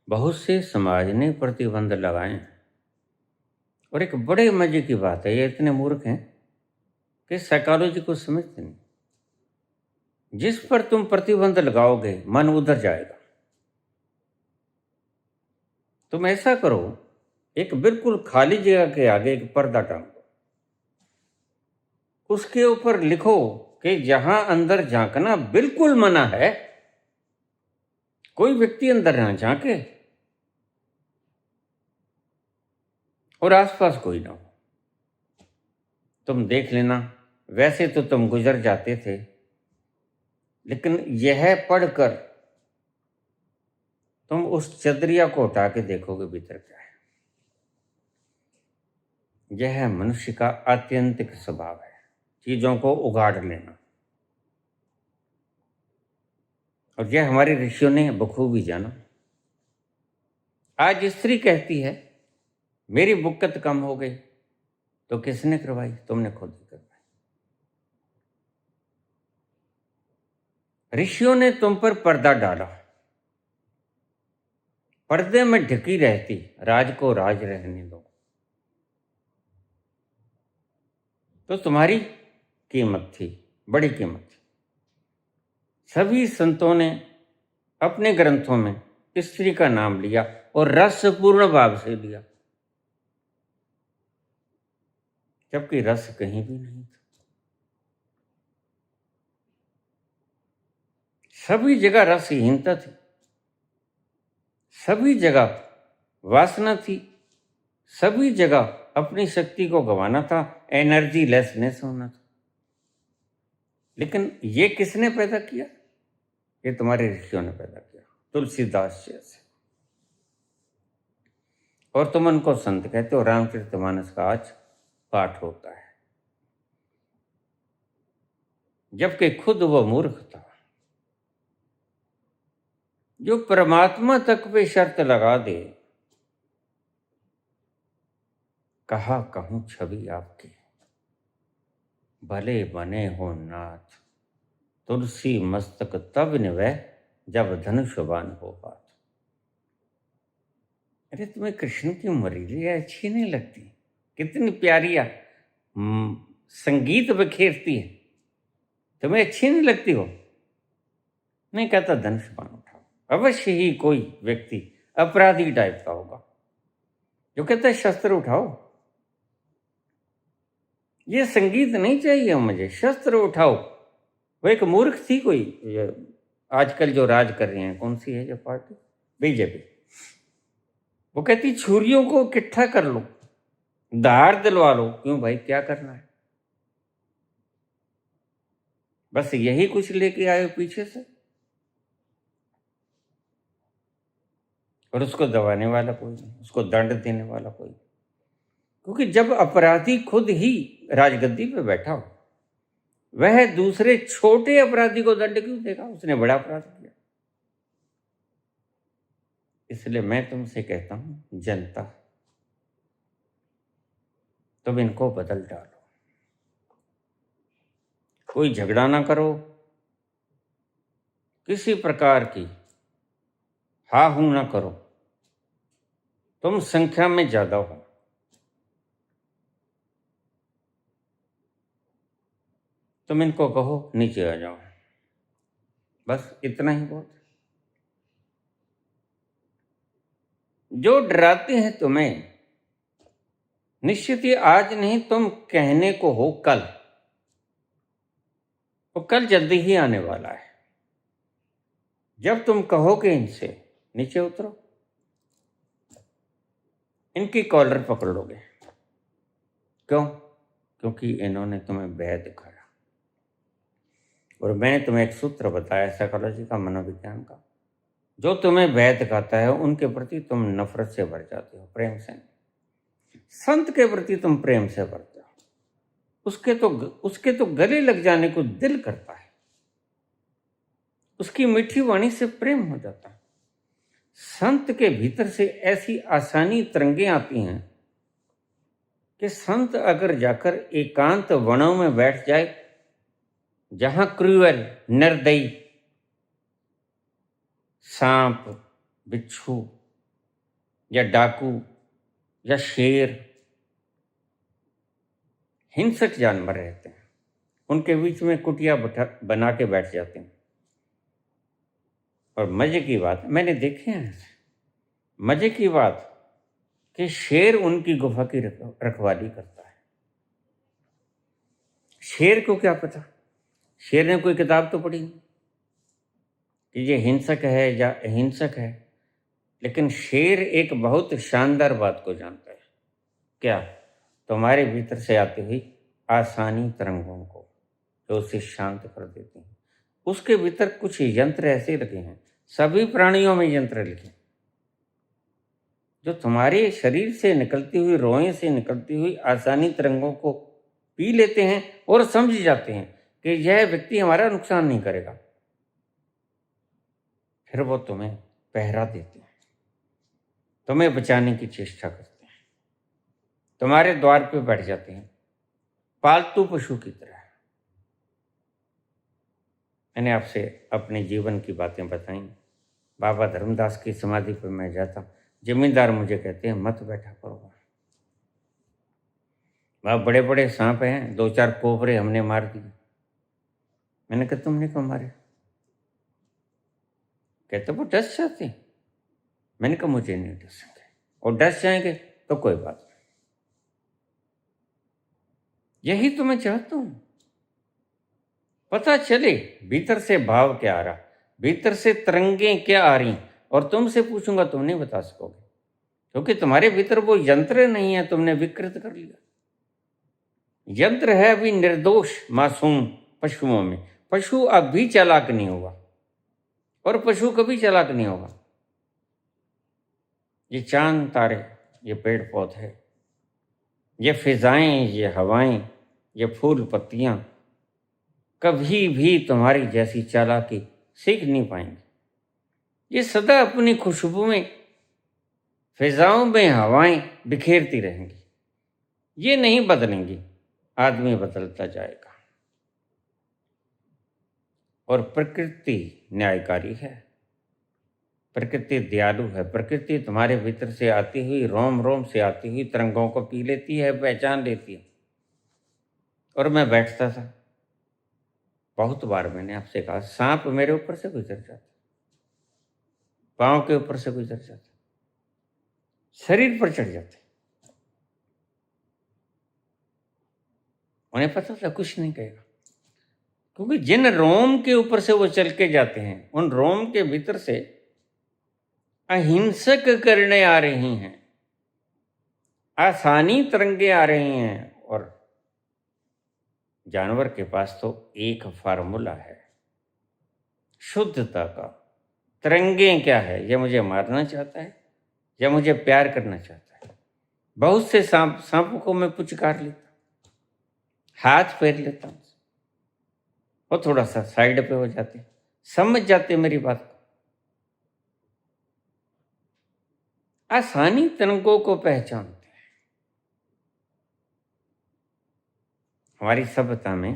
Speaker 1: बहुत से समाज ने प्रतिबंध लगाए हैं, और एक बड़े मजे की बात है, ये इतने मूर्ख हैं कि साइकोलॉजी को समझते नहीं। जिस पर तुम प्रतिबंध लगाओगे मन उधर जाएगा। तुम ऐसा करो, एक बिल्कुल खाली जगह के आगे एक पर्दा टांगो, उसके ऊपर लिखो कि जहां अंदर झांकना बिल्कुल मना है, कोई व्यक्ति अंदर ना झांके और आसपास कोई ना हो। तुम देख लेना, वैसे तो तुम गुजर जाते थे, लेकिन यह पढ़कर तुम उस चदरिया को उठा के देखोगे भीतर क्या है। यह है मनुष्य का आत्यंतिक स्वभाव है, चीजों को उगाड़ लेना। और यह हमारे ऋषियों ने बखूबी जाना। आज स्त्री कहती है मेरी बुक्कत कम हो गई, तो किसने करवाई? तुमने खुद ही करवाई। ऋषियों ने तुम पर पर्दा डाला, पर्दे में ढकी रहती, राज को राज रहने दो, तो तुम्हारी कीमत थी, बड़ी कीमत थी। सभी संतों ने अपने ग्रंथों में स्त्री का नाम लिया और रसपूर्ण भाव से लिया, जबकि रस कहीं भी नहीं था। सभी जगह रसहीनता थी, सभी जगह वासना थी, सभी जगह अपनी शक्ति को गंवाना था, एनर्जी लेसनेस होना था। लेकिन ये किसने पैदा किया? ये तुम्हारे ऋषियों ने पैदा किया, तुलसीदास जैसे। और तुम उनको संत कहते हो। रामचरितमानस का आज पाठ होता है, जबकि खुद वो मूर्ख था जो परमात्मा तक पे शर्त लगा दे, कहा कहूं छवि आपकी, भले बने हो नाथ, तुलसी मस्तक तब निवै, जब धनुष बाण हो हाथ। अरे तुम्हें कृष्ण की मुरली अच्छी नहीं लगती? कितनी प्यारी संगीत बिखेरती है, तुम्हें अच्छी नहीं लगती हो? नहीं, कहता धनुष बाण उठाओ। अवश्य ही कोई व्यक्ति अपराधी टाइप का होगा जो कहता है शस्त्र उठाओ। ये संगीत नहीं चाहिए मुझे, शस्त्र उठाओ। वो एक मूर्ख थी कोई, आजकल जो राज कर रही हैं, कौन सी है जो पार्टी? बीजेपी। वो कहती छुरियों को इकट्ठा कर लो, धार दिलवा लो। क्यों भाई, क्या करना है? बस यही कुछ लेके आए पीछे से, और उसको दबाने वाला कोई नहीं, उसको दंड देने वाला कोई। क्योंकि जब अपराधी खुद ही राजगद्दी पे बैठा हो, वह दूसरे छोटे अपराधी को दंड क्यों देगा? उसने बड़ा अपराध किया। इसलिए मैं तुमसे कहता हूं, जनता, तुम इनको बदल डालो। कोई झगड़ा ना करो, किसी प्रकार की हा हूं ना करो। तुम संख्या में ज्यादा हो, तुम इनको कहो नीचे आ जाओ, बस इतना ही बहुत। जो डराते हैं तुम्हें, निश्चित ही आज नहीं, तुम कहने को हो कल, वो कल जल्दी ही आने वाला है। जब तुम कहोगे इनसे नीचे उतरो, इनकी कॉलर पकड़ लोगे। क्यों? क्योंकि इन्होंने तुम्हें भय दिखाया। और मैंने तुम्हें एक सूत्र बताया साइकोलॉजी का, मनोविज्ञान का, जो तुम्हें भय दिखाता है उनके प्रति तुम नफरत से भर जाते हो, प्रेम से नहीं। संत के प्रति तुम प्रेम से भरते हो, उसके तो गले लग जाने को दिल करता है, उसकी मीठी वाणी से प्रेम हो जाता है। संत के भीतर से ऐसी आसानी तरंगें आती हैं कि संत अगर जाकर एकांत वनों में बैठ जाए, जहां क्रूअल, निर्दयी सांप, बिच्छू या डाकू या शेर, हिंसक जानवर रहते हैं, उनके बीच में कुटिया बना के बैठ जाते हैं। और मजे की बात, मैंने देखे हैं, मजे की बात कि शेर उनकी गुफा की रखवाली करता है। शेर को क्या पता, शेर ने कोई किताब तो पढ़ी नहीं कि ये हिंसक है या अहिंसक है, लेकिन शेर एक बहुत शानदार बात को जानता है। क्या? तुम्हारे भीतर से आती हुई आसानी तरंगों को जो उसे शांत कर देती हैं। उसके भीतर कुछ यंत्र ऐसे लगे हैं, सभी प्राणियों में यंत्र लगे, जो तुम्हारे शरीर से निकलती हुई, रोए से निकलती हुई आसानी तरंगों को पी लेते हैं और समझ जाते हैं कि यह व्यक्ति हमारा नुकसान नहीं करेगा। फिर वो तुम्हें पहरा देते हैं, तुम्हें बचाने की चेष्टा करते हैं, तुम्हारे द्वार पे बैठ जाते हैं पालतू पशु की तरह। मैंने आपसे अपने जीवन की बातें बताई। बाबा धर्मदास की समाधि पर मैं जाता, जमींदार मुझे कहते हैं मत बैठा करो, वहाँ बड़े बड़े सांप हैं, 2-4 कोबरे हमने मार दिए। मैंने कहा तुमने क्यों मारे? कहते वो डस जाते। मैंने कहा मुझे नहीं डसेंगे, और डस जाएंगे तो कोई बात नहीं। यही तो मैं चाहता हूं, पता चले भीतर से भाव क्या आ रहा, भीतर से तरंगे क्या आ रही, और तुमसे पूछूंगा तुम नहीं बता सकोगे, क्योंकि तुम्हारे भीतर वो यंत्र नहीं है, तुमने विकृत कर लिया। यंत्र है अभी निर्दोष मासूम पशुओं में। पशु अब भी चालाक नहीं होगा, और पशु कभी चालाक नहीं होगा। ये चांद तारे, ये पेड़ पौधे, ये फिजाएं, ये हवाएं, ये फूल पत्तियां कभी भी तुम्हारी जैसी चालाकी सीख नहीं पाएंगे। ये सदा अपनी खुशबू में, फिजाओं में हवाएं बिखेरती रहेंगी, ये नहीं बदलेंगी। आदमी बदलता जाएगा, और प्रकृति न्यायकारी है, प्रकृति दयालु है। प्रकृति तुम्हारे भीतर से आती हुई, रोम रोम से आती हुई तरंगों को पी लेती है, पहचान लेती है। और मैं बैठता था, बहुत बार मैंने आपसे कहा, सांप मेरे ऊपर से गुजर जाता, पांव के ऊपर से गुजर जाता, शरीर पर चढ़ जाते, उन्हें पता था कुछ नहीं कहेगा, क्योंकि जिन रोम के ऊपर से वो चल के जाते हैं, उन रोम के भीतर से अहिंसक करने आ रही हैं, आसानी तरंगे आ रही हैं। और जानवर के पास तो एक फार्मूला है शुद्धता का। तरंगे क्या है? ये मुझे मारना चाहता है या मुझे प्यार करना चाहता है? बहुत से सांपों को मैं पुचकार लेता, हाथ फेर लेता हूं, वो थोड़ा सा साइड पे हो जाते, समझ जाते मेरी बात को। आसानी तरंगों को पहचानते हैं। हमारी सभ्यता में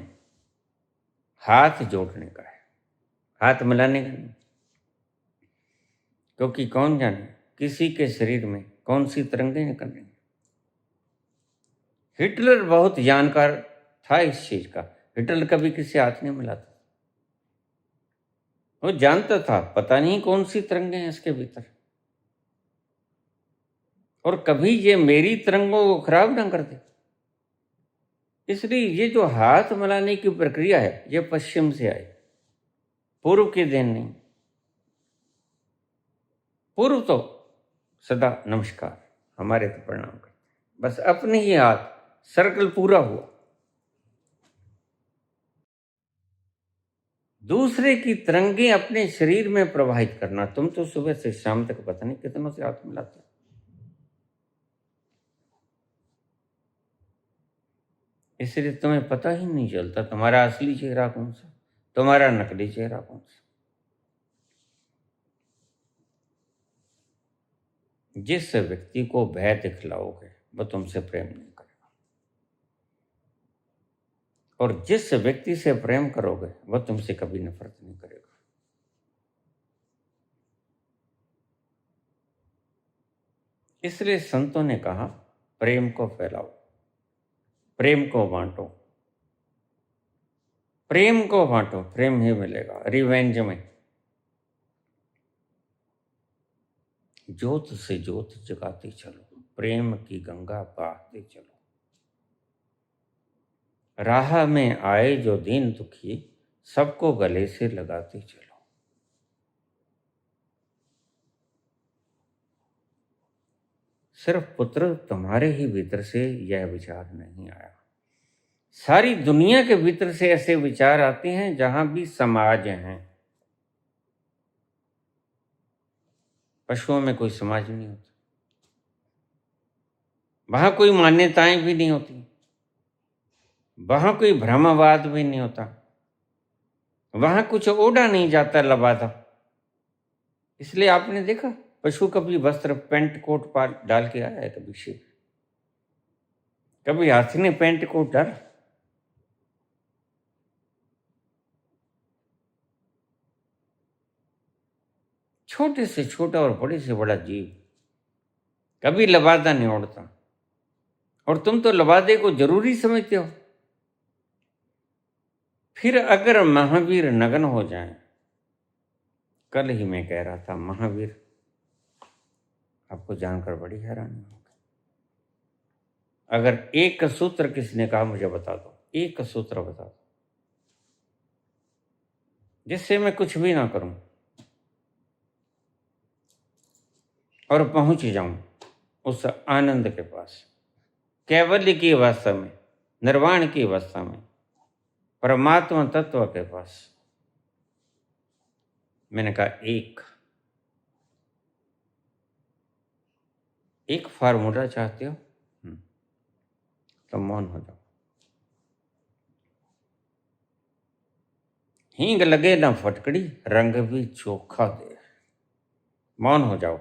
Speaker 1: हाथ जोड़ने का है, हाथ मिलाने का नहीं, क्योंकि कौन जाने किसी के शरीर में कौन सी तरंगे निकल रही। हिटलर बहुत जानकार था इस चीज का। हिटलर कभी किसी हाथ नहीं मिलाता, वो जानता था पता नहीं कौन सी तरंगे हैं इसके भीतर, और कभी ये मेरी तरंगों को खराब ना कर दे। इसलिए ये जो हाथ मिलाने की प्रक्रिया है, ये पश्चिम से आई, पूर्व की देन नहीं। पूर्व तो सदा नमस्कार, हमारे तो प्रणाम करते, बस अपने ही हाथ, सर्कल पूरा हुआ। दूसरे की तरंगे अपने शरीर में प्रवाहित करना। तुम तो सुबह से शाम तक पता नहीं कितनों से हाथ मिलाते हो। इसलिए तुम्हें पता ही नहीं चलता तुम्हारा असली चेहरा कौन सा, तुम्हारा नकली चेहरा कौन सा। जिस व्यक्ति को भय दिखलाओगे वो तुमसे प्रेम नहीं करेगा, और जिस व्यक्ति से प्रेम करोगे वह तुमसे कभी नफरत नहीं करेगा। इसलिए संतों ने कहा प्रेम को फैलाओ, प्रेम को बांटो, प्रेम को बांटो, प्रेम ही मिलेगा। रिवेंज में ज्योत से ज्योत जगाते चलो, प्रेम की गंगा बहाते चलो। राह में आए जो दीन दुखी, सबको गले से लगाते चलो। सिर्फ पुत्र तुम्हारे ही भीतर से यह विचार नहीं आया, सारी दुनिया के भीतर से ऐसे विचार आते हैं जहां भी समाज हैं। पशुओं में कोई समाज नहीं होता, वहां कोई मान्यताएं भी नहीं होती, वहां कोई भ्रमवाद भी नहीं होता, वहां कुछ ओढ़ा नहीं जाता लबादा। इसलिए आपने देखा पशु कभी वस्त्र पैंट कोट डाल के आया है? कभी शेर, कभी हाथी ने पैंट कोट डाला? छोटे से छोटा और बड़े से बड़ा जीव कभी लबादा नहीं ओढ़ता, और तुम तो लबादे को जरूरी समझते हो। फिर अगर महावीर नग्न हो जाएं, कल ही मैं कह रहा था महावीर, आपको जानकर बड़ी हैरानी होगी। अगर एक सूत्र किसी ने कहा मुझे बता दो, एक सूत्र बता दो जिससे मैं कुछ भी ना करूं और पहुंच जाऊं उस आनंद के पास, कैवल्य की अवस्था में, निर्वाण की अवस्था में, परमात्मा तत्व के पास, मैंने कहा एक फार्मूला चाहते हो तो मौन हो जाओ। हींग लगे ना फटकड़ी, रंग भी चोखा दे, मौन हो जाओ।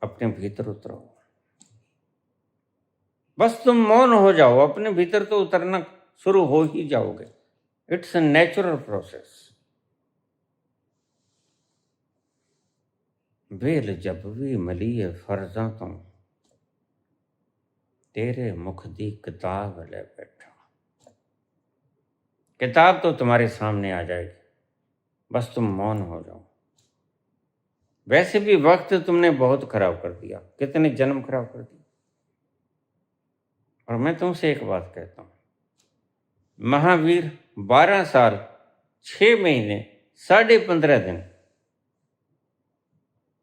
Speaker 1: अपने भीतर उतरो, बस तुम मौन हो जाओ, अपने भीतर तो उतरना शुरू हो ही जाओगे। It's a natural process. Well जब भी मलिए फर्जा तो तेरे मुख दी किताब ले बैठा। किताब तो तुम्हारे सामने आ जाएगी, बस तुम मौन हो जाओ। वैसे भी वक्त तुमने बहुत खराब कर दिया, कितने जन्म खराब कर दिए। और मैं तुमसे एक बात कहता हूं, महावीर 12 साल 6 महीने 15.5 दिन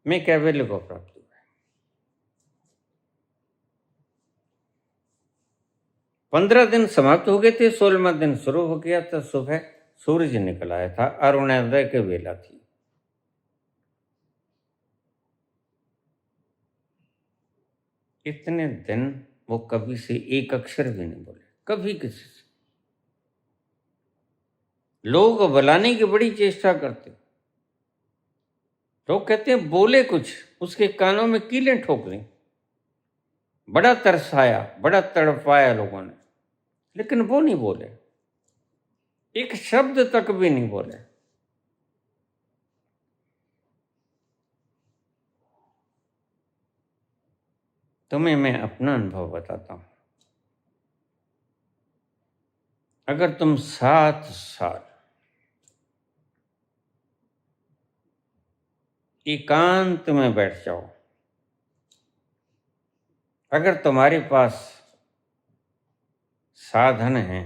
Speaker 1: में कैवल्य को प्राप्त हुआ। 15 दिन समाप्त हो गए थे, 16वां दिन शुरू हो गया था। सुबह सूरज निकल आया था, अरुणोदय के वेला थी। इतने दिन वो कभी से एक अक्षर भी नहीं बोले, कभी किसी से। लोग बुलाने की बड़ी चेष्टा करते, लोग कहते हैं बोले कुछ, उसके कानों में कीलें ठोक दी। बड़ा तरसाया, बड़ा तड़पाया लोगों ने, लेकिन वो नहीं बोले, एक शब्द तक भी नहीं बोले। तुम्हें मैं अपना अनुभव बताता हूं। अगर तुम 7 साल एकांत में बैठ जाओ, अगर तुम्हारे पास साधन है,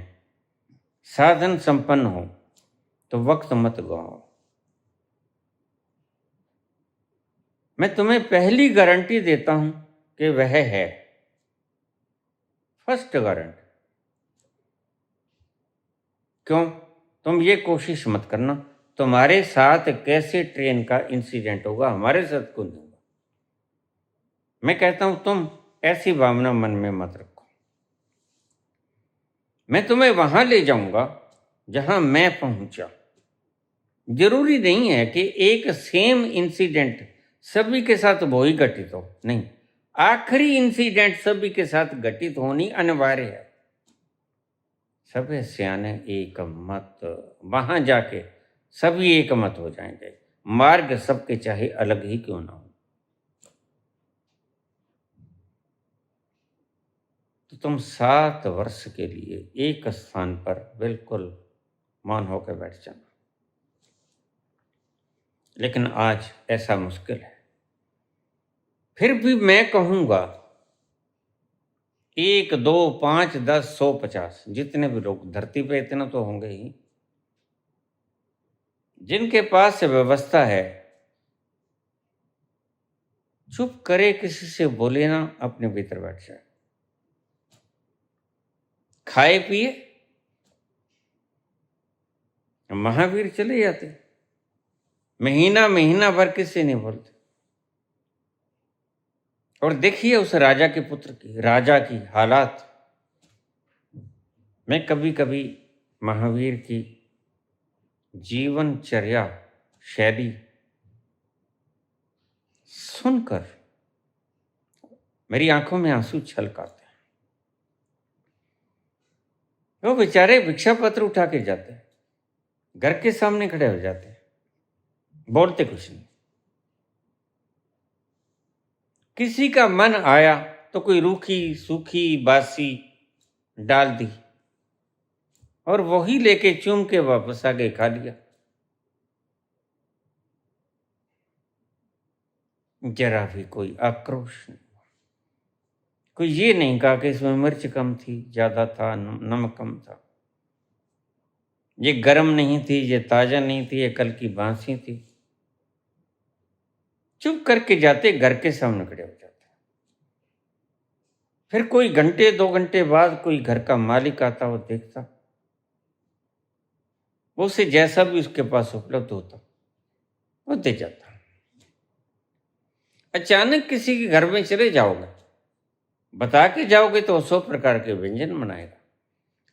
Speaker 1: साधन संपन्न हो, तो वक्त मत गवाओ। मैं तुम्हें पहली गारंटी देता हूं कि वह है, फर्स्ट गारंटी। क्यों? तुम ये कोशिश मत करना तुम्हारे साथ कैसे ट्रेन का इंसिडेंट होगा, हमारे साथ क्यों नहीं होगा। मैं कहता हूं तुम ऐसी भावना मन में मत रखो। मैं तुम्हें वहां ले जाऊंगा जहां मैं पहुंचा। जरूरी नहीं है कि एक सेम इंसिडेंट सभी के साथ वो ही घटित हो, नहीं, आखिरी इंसिडेंट सभी के साथ घटित होनी अनिवार्य है। सभी सियाने एक मत, वहां जाके सभी एक मत हो जाएंगे, मार्ग सबके चाहे अलग ही क्यों ना हो। तो तुम 7 वर्ष के लिए एक स्थान पर बिल्कुल मौन होकर बैठ जाना। लेकिन आज ऐसा मुश्किल है। फिर भी मैं कहूंगा 1, 2, 5, 10, 100, 50 जितने भी लोग धरती पे इतने तो होंगे ही, जिनके पास व्यवस्था है, चुप करे, किसी से बोले ना, अपने भीतर बैठ जाए, खाए पिए। महावीर चले जाते, महीना महीना भर किसी नहीं बोलते। और देखिए उस राजा के पुत्र की, राजा की हालात। मैं कभी कभी महावीर की जीवनचर्या शैली सुनकर मेरी आंखों में आंसू छलकाते हैं। वो बेचारे भिक्षा पत्र उठा के जाते हैं, घर के सामने खड़े हो जाते हैं, बोलते कुछ नहीं। किसी का मन आया तो कोई रूखी सूखी बासी डाल दी और वही लेके चूम के वापस आ गए, खा लिया। जरा भी कोई आक्रोश नहीं, कोई ये नहीं कहा कि इसमें मिर्च कम थी, ज्यादा था, नमक कम था, ये गर्म नहीं थी, ये ताजा नहीं थी, ये कल की बासी थी। चुप करके जाते, घर के सामने खड़े हो जाते। फिर कोई घंटे 2 घंटे बाद कोई घर का मालिक आता, वो देखता, वो उसे जैसा भी उसके पास उपलब्ध होता वो दे जाता। अचानक किसी के घर में चले जाओगे, बता के जाओगे तो 100 प्रकार के व्यंजन बनाएगा।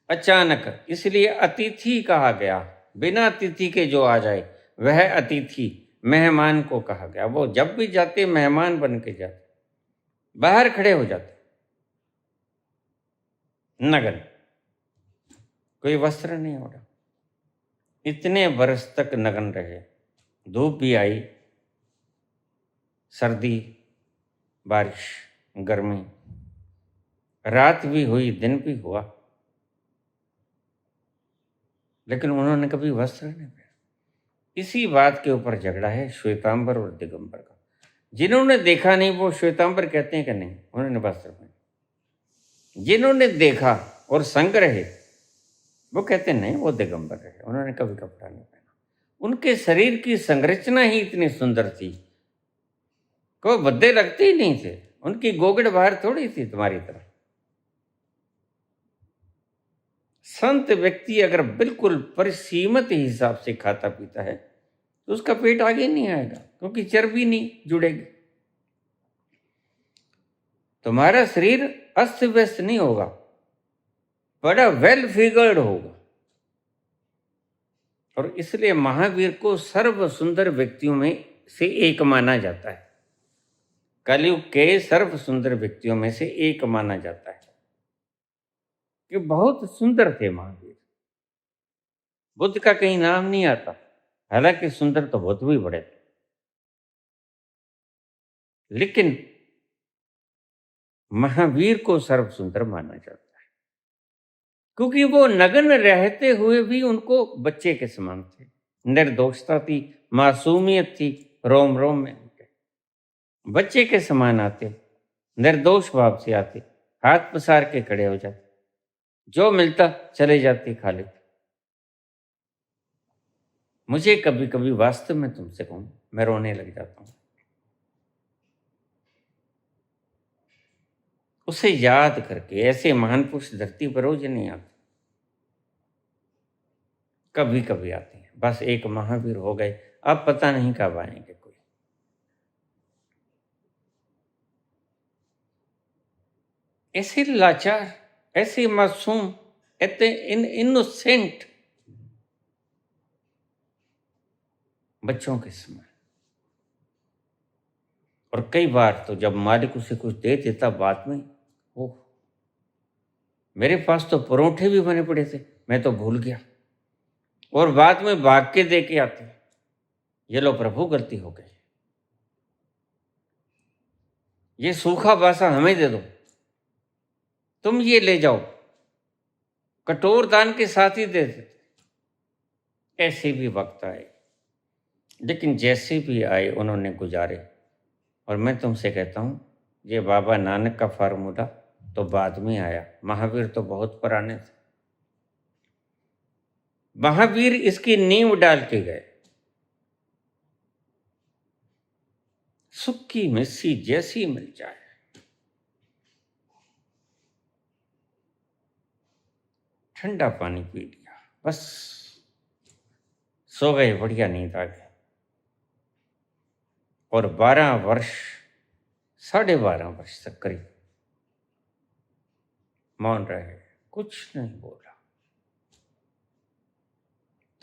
Speaker 1: अचानक, इसलिए अतिथि कहा गया। बिना अतिथि के जो आ जाए वह अतिथि, मेहमान को कहा गया। वो जब भी जाते मेहमान बन के जाते, बाहर खड़े हो जाते, नग्न, कोई वस्त्र नहीं ओढ़ा, इतने बरस तक नग्न रहे। धूप भी आई, सर्दी, बारिश, गर्मी, रात भी हुई, दिन भी हुआ, लेकिन उन्होंने कभी वस्त्र नहीं पहना। इसी बात के ऊपर झगड़ा है श्वेतांबर और दिगंबर का। जिन्होंने देखा नहीं वो श्वेतांबर कहते हैं कि नहीं उन्होंने वस्त्र पहना, जिन्होंने देखा और संग रहे वो कहते नहीं वो दिगंबर रहे, उन्होंने कभी कपड़ा नहीं पहना। उनके शरीर की संरचना ही इतनी सुंदर थी कि वो भद्दे लगते ही नहीं थे। उनकी गोगड़ बाहर थोड़ी थी तुम्हारी तरह। संत व्यक्ति अगर बिल्कुल परिसीमित हिसाब से खाता पीता है तो उसका पेट आगे नहीं आएगा, क्योंकि चर्बी नहीं जुड़ेगी। तुम्हारा शरीर अस्त व्यस्त नहीं होगा, बड़ा वेल फिगर्ड होगा। और इसलिए महावीर को सर्व सुंदर व्यक्तियों में से एक माना जाता है। कलयुग के सर्व सुंदर व्यक्तियों में से एक माना जाता है कि बहुत सुंदर थे महावीर। बुद्ध का कहीं नाम नहीं आता, हालांकि सुंदर तो बहुत भी बड़े थे, लेकिन महावीर को सर्व सुंदर माना जाता है क्योंकि वो नग्न रहते हुए भी उनको बच्चे के समान थे। निर्दोषता थी, मासूमियत थी, रोम रोम में उनके। बच्चे के समान आते, निर्दोष भाव से आते, हाथ पसार के खड़े हो जाते, जो मिलता चले जाते, खा लेते। मुझे कभी कभी वास्तव में तुमसे कहूं, मैं रोने लग जाता हूं। उसे याद करके। ऐसे महान पुरुष धरती पर रोज नहीं आते, कभी कभी आते हैं। बस एक महावीर हो गए, अब पता नहीं कब आएंगे कोई। ऐसे लाचार, ऐसे मासूम, इतने इनोसेंट बच्चों के समान। और कई बार तो जब मालिक उसे कुछ दे देता बाद में, ओह मेरे पास तो परोठे भी बने पड़े थे, मैं तो भूल गया। और बाद में भाग के दे के आते, ये लो प्रभु गलती हो गई, ये सूखा बासा हमें दे दो, तुम ये ले जाओ। कठोर दान के साथ ही दे देते। ऐसे भी वक्त आए, लेकिन जैसे भी आए उन्होंने गुजारे। और मैं तुमसे कहता हूँ, ये बाबा नानक का फार्मूला तो बाद में आया, महावीर तो बहुत पुराने थे। महावीर इसकी नींव डाल के गए। सुख की मिस्सी जैसी मिल जाए, ठंडा पानी पी लिया, बस सो गए, बढ़िया नींद आ गई। और 12 वर्ष, 12.5 वर्ष तक करीब मौन रहे, कुछ नहीं बोला।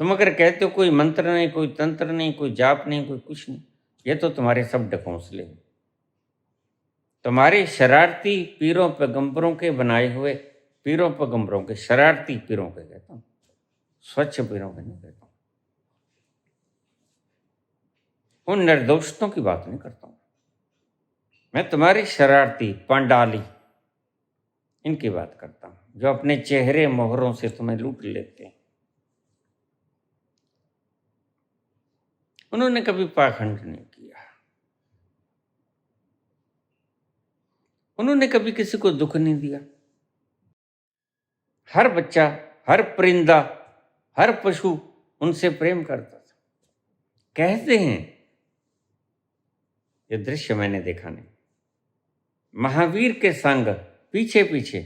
Speaker 1: तुम अगर कहते हो कोई मंत्र नहीं, कोई तंत्र नहीं, कोई जाप नहीं, कोई कुछ नहीं, ये तो तुम्हारे सब ढकोंसले हैं। तुम्हारे शरारती पीरों पैगंबरों के बनाए हुए, पीरों पैगंबरों के, शरारती पीरों के कहता हूँ, स्वच्छ पीरों के नहीं कहता हूँ। उन निर्दोषों की बात नहीं करता हूँ मैं, तुम्हारी शरारती पांडाली इनकी बात करता हूँ, जो अपने चेहरे मोहरों से तुम्हें लूट लेते हैं। उन्होंने कभी पाखंड नहीं किया, उन्होंने कभी किसी को दुख नहीं दिया। हर बच्चा, हर परिंदा, हर पशु उनसे प्रेम करता था। कहते हैं, ये दृश्य मैंने देखा नहीं, महावीर के संग पीछे पीछे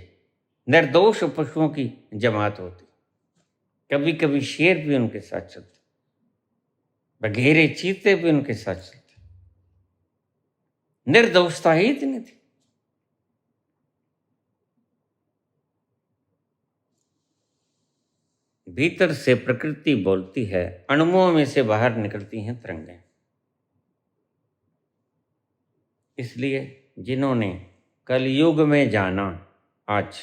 Speaker 1: निर्दोष पशुओं की जमात होती, कभी कभी शेर भी उनके साथ चलते, बघेरे चीते भी उनके साथ चलते। निर्दोषता ही इतनी थी। भीतर से प्रकृति बोलती है, अणुओं में से बाहर निकलती हैं तरंगें। इसलिए जिन्होंने कलयुग में जाना, आज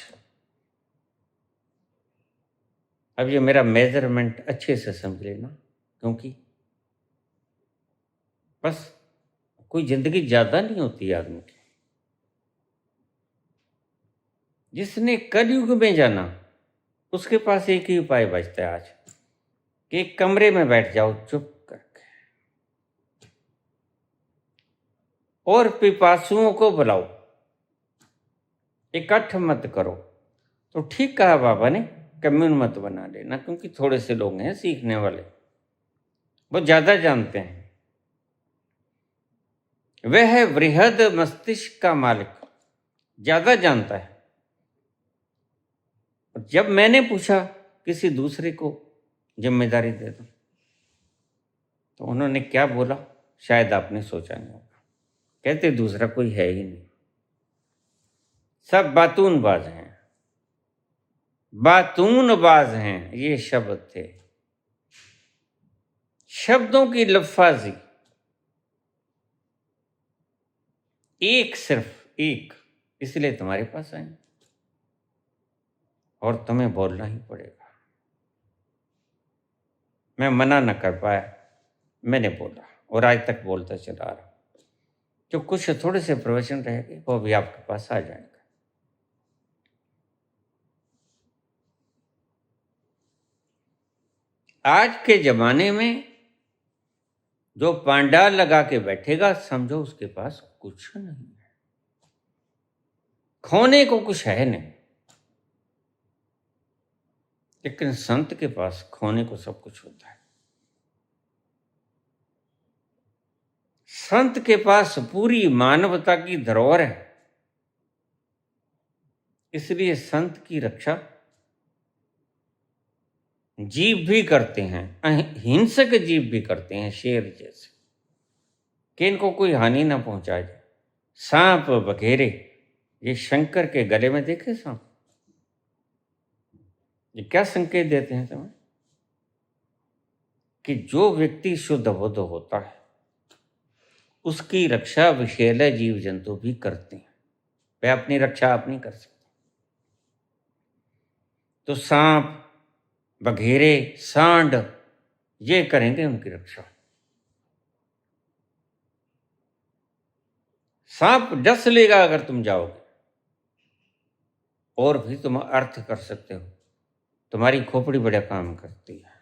Speaker 1: अब ये मेरा मेजरमेंट अच्छे से समझ लेना, क्योंकि बस कोई जिंदगी ज्यादा नहीं होती आदमी की। जिसने कलयुग में जाना उसके पास एक ही उपाय बचता है आज, कि एक कमरे में बैठ जाओ चुप करके और पिपासुओं को बुलाओ, इकट्ठ मत करो। तो ठीक कहा बाबा ने, कम्युन मत बना लेना, क्योंकि थोड़े से लोग हैं सीखने वाले, वो ज्यादा जानते हैं। वह है वृहद मस्तिष्क का मालिक, ज्यादा जानता है। जब मैंने पूछा किसी दूसरे को जिम्मेदारी दे दो, तो उन्होंने क्या बोला शायद आपने सोचा नहीं होगा। कहते दूसरा कोई है ही नहीं, सब बातूनबाज हैं, बातूनबाज हैं। ये शब्द थे, शब्दों की लफ्फाजी। एक, सिर्फ एक, इसलिए तुम्हारे पास आए और तुम्हें बोलना ही पड़ेगा। मैं मना न कर पाया, मैंने बोला और आज तक बोलता चला रहा। जो कुछ थोड़े से प्रवचन रहेंगे वो भी आपके पास आ जाएंगे। आज के जमाने में जो पांडाल लगा के बैठेगा, समझो उसके पास कुछ नहीं है, खोने को कुछ है नहीं। लेकिन संत के पास खोने को सब कुछ होता है। संत के पास पूरी मानवता की धरोहर है। इसलिए संत की रक्षा जीव भी करते हैं, हिंसक जीव भी करते हैं, शेर जैसे, कि इनको कोई हानि ना पहुंचाए जाए। सांप बघेरे, ये शंकर के गले में देखे सांप, ये क्या संकेत देते हैं तुम्हें? कि जो व्यक्ति शुद्ध बुद्ध होता है उसकी रक्षा विषैले जीव जंतु भी करते हैं। वे अपनी रक्षा आप नहीं कर सकते। तो सांप, बघेरे, सांड ये करेंगे उनकी रक्षा। सांप डस लेगा अगर तुम जाओगे, और भी तुम अर्थ कर सकते हो, तुम्हारी खोपड़ी बड़ा काम करती है,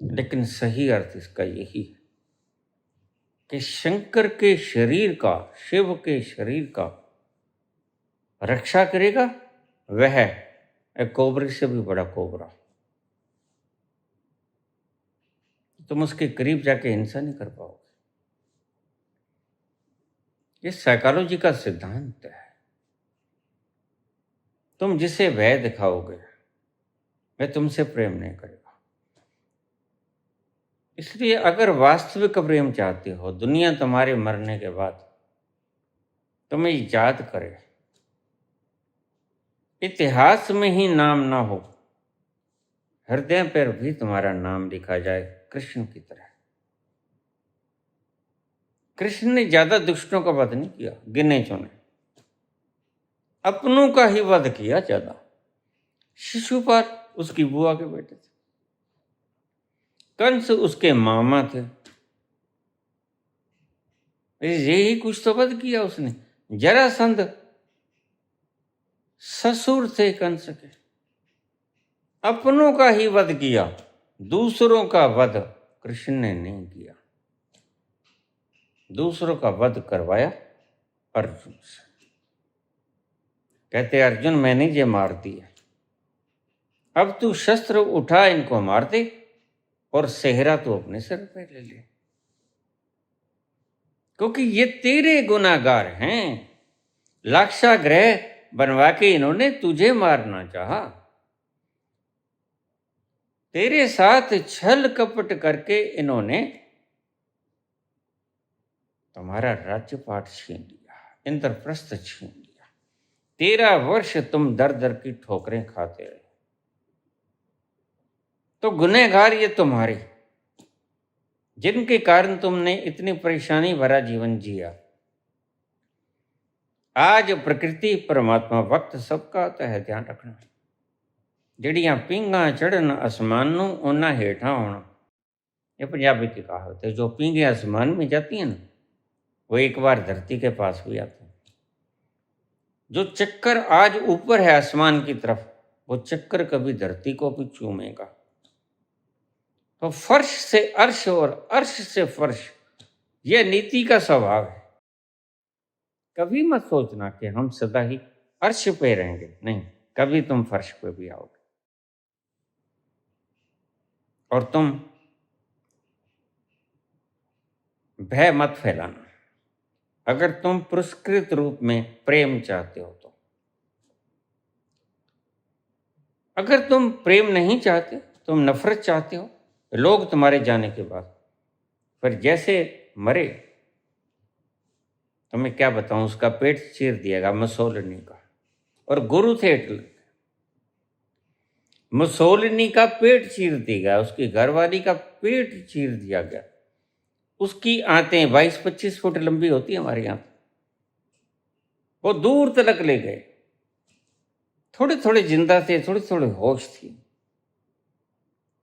Speaker 1: लेकिन सही अर्थ इसका यही है। कि शंकर के शरीर का, शिव के शरीर का रक्षा करेगा वह एक कोबरे से भी बड़ा कोबरा। तुम उसके करीब जाके हिंसा नहीं कर पाओगे। ये साइकोलॉजी का सिद्धांत है। तुम जिसे भय दिखाओगे वह तुमसे प्रेम नहीं करेगा। इसलिए अगर वास्तविक प्रेम चाहते हो, दुनिया तुम्हारे मरने के बाद तुम्हें याद करे, इतिहास में ही नाम ना हो, हृदय पर भी तुम्हारा नाम लिखा जाए कृष्ण की तरह। कृष्ण ने ज्यादा दुष्टों का वध नहीं किया, गिने चुने, अपनों का ही वध किया ज्यादा। शिशुपाल उसकी बुआ के बेटे थे, कंस उसके मामा थे, यही कुछ तो वध किया उसने। जरासंध ससुर थे कंस के, अपनों का ही वध किया, दूसरों का वध कृष्ण ने नहीं किया। दूसरों का वध करवाया अर्जुन से। कहते अर्जुन मैंने ये मार दिया, अब तू शस्त्र उठा इनको मार दे और सेहरा तू अपने सिर पे ले ले, क्योंकि ये तेरे गुनाहगार हैं। लाक्षागृह बनवा के इन्होंने तुझे मारना चाहा, तेरे साथ छल कपट करके इन्होंने तुम्हारा राज्यपाट छीन लिया, इंद्रप्रस्थ छीन लिया। 13 वर्ष तुम दर दर की ठोकरें खाते रहे। तो गुनहगार ये तुम्हारे, जिनके कारण तुमने इतनी परेशानी भरा जीवन जिया। आज प्रकृति परमात्मा वक्त सबका आता है, ध्यान रखना। ਜਿਹੜੀਆਂ ਪੀਂਘਾਂ चढ़न आसमान ਨੂੰ ਉਹਨਾਂ हेठा होना, ये पंजाबी की कहावत है। जो पींघें आसमान में जाती हैं ना, वो एक बार धरती के पास भी आते हैं। जो चक्कर आज ऊपर है आसमान की तरफ, वो चक्कर कभी धरती को भी चूमेगा। तो फर्श से अर्श और अर्श से फर्श, यह नीति का स्वभाव है। कभी मत सोचना कि हम सदा ही अर्श पे रहेंगे, नहीं, कभी तुम फर्श पे भी आओगे। और तुम भय मत फैलाना। अगर तुम पुरस्कृत रूप में प्रेम चाहते हो तो। अगर तुम प्रेम नहीं चाहते, तुम नफरत चाहते हो, लोग तुम्हारे जाने के बाद फिर जैसे मरे, तुम्हें क्या बताऊं, उसका पेट चीर दिएगा मुसोलिनी का। और गुरु थे हिटलर, मुसोलिनी का पेट चीर दिया गया, उसकी घरवाली का पेट चीर दिया गया। उसकी आंतें 22-25 फुट लंबी होती है हमारी आंतें, वो दूर तलक ले गए। थोड़े थोड़े जिंदा थे, थोड़ी थोड़ी होश थी।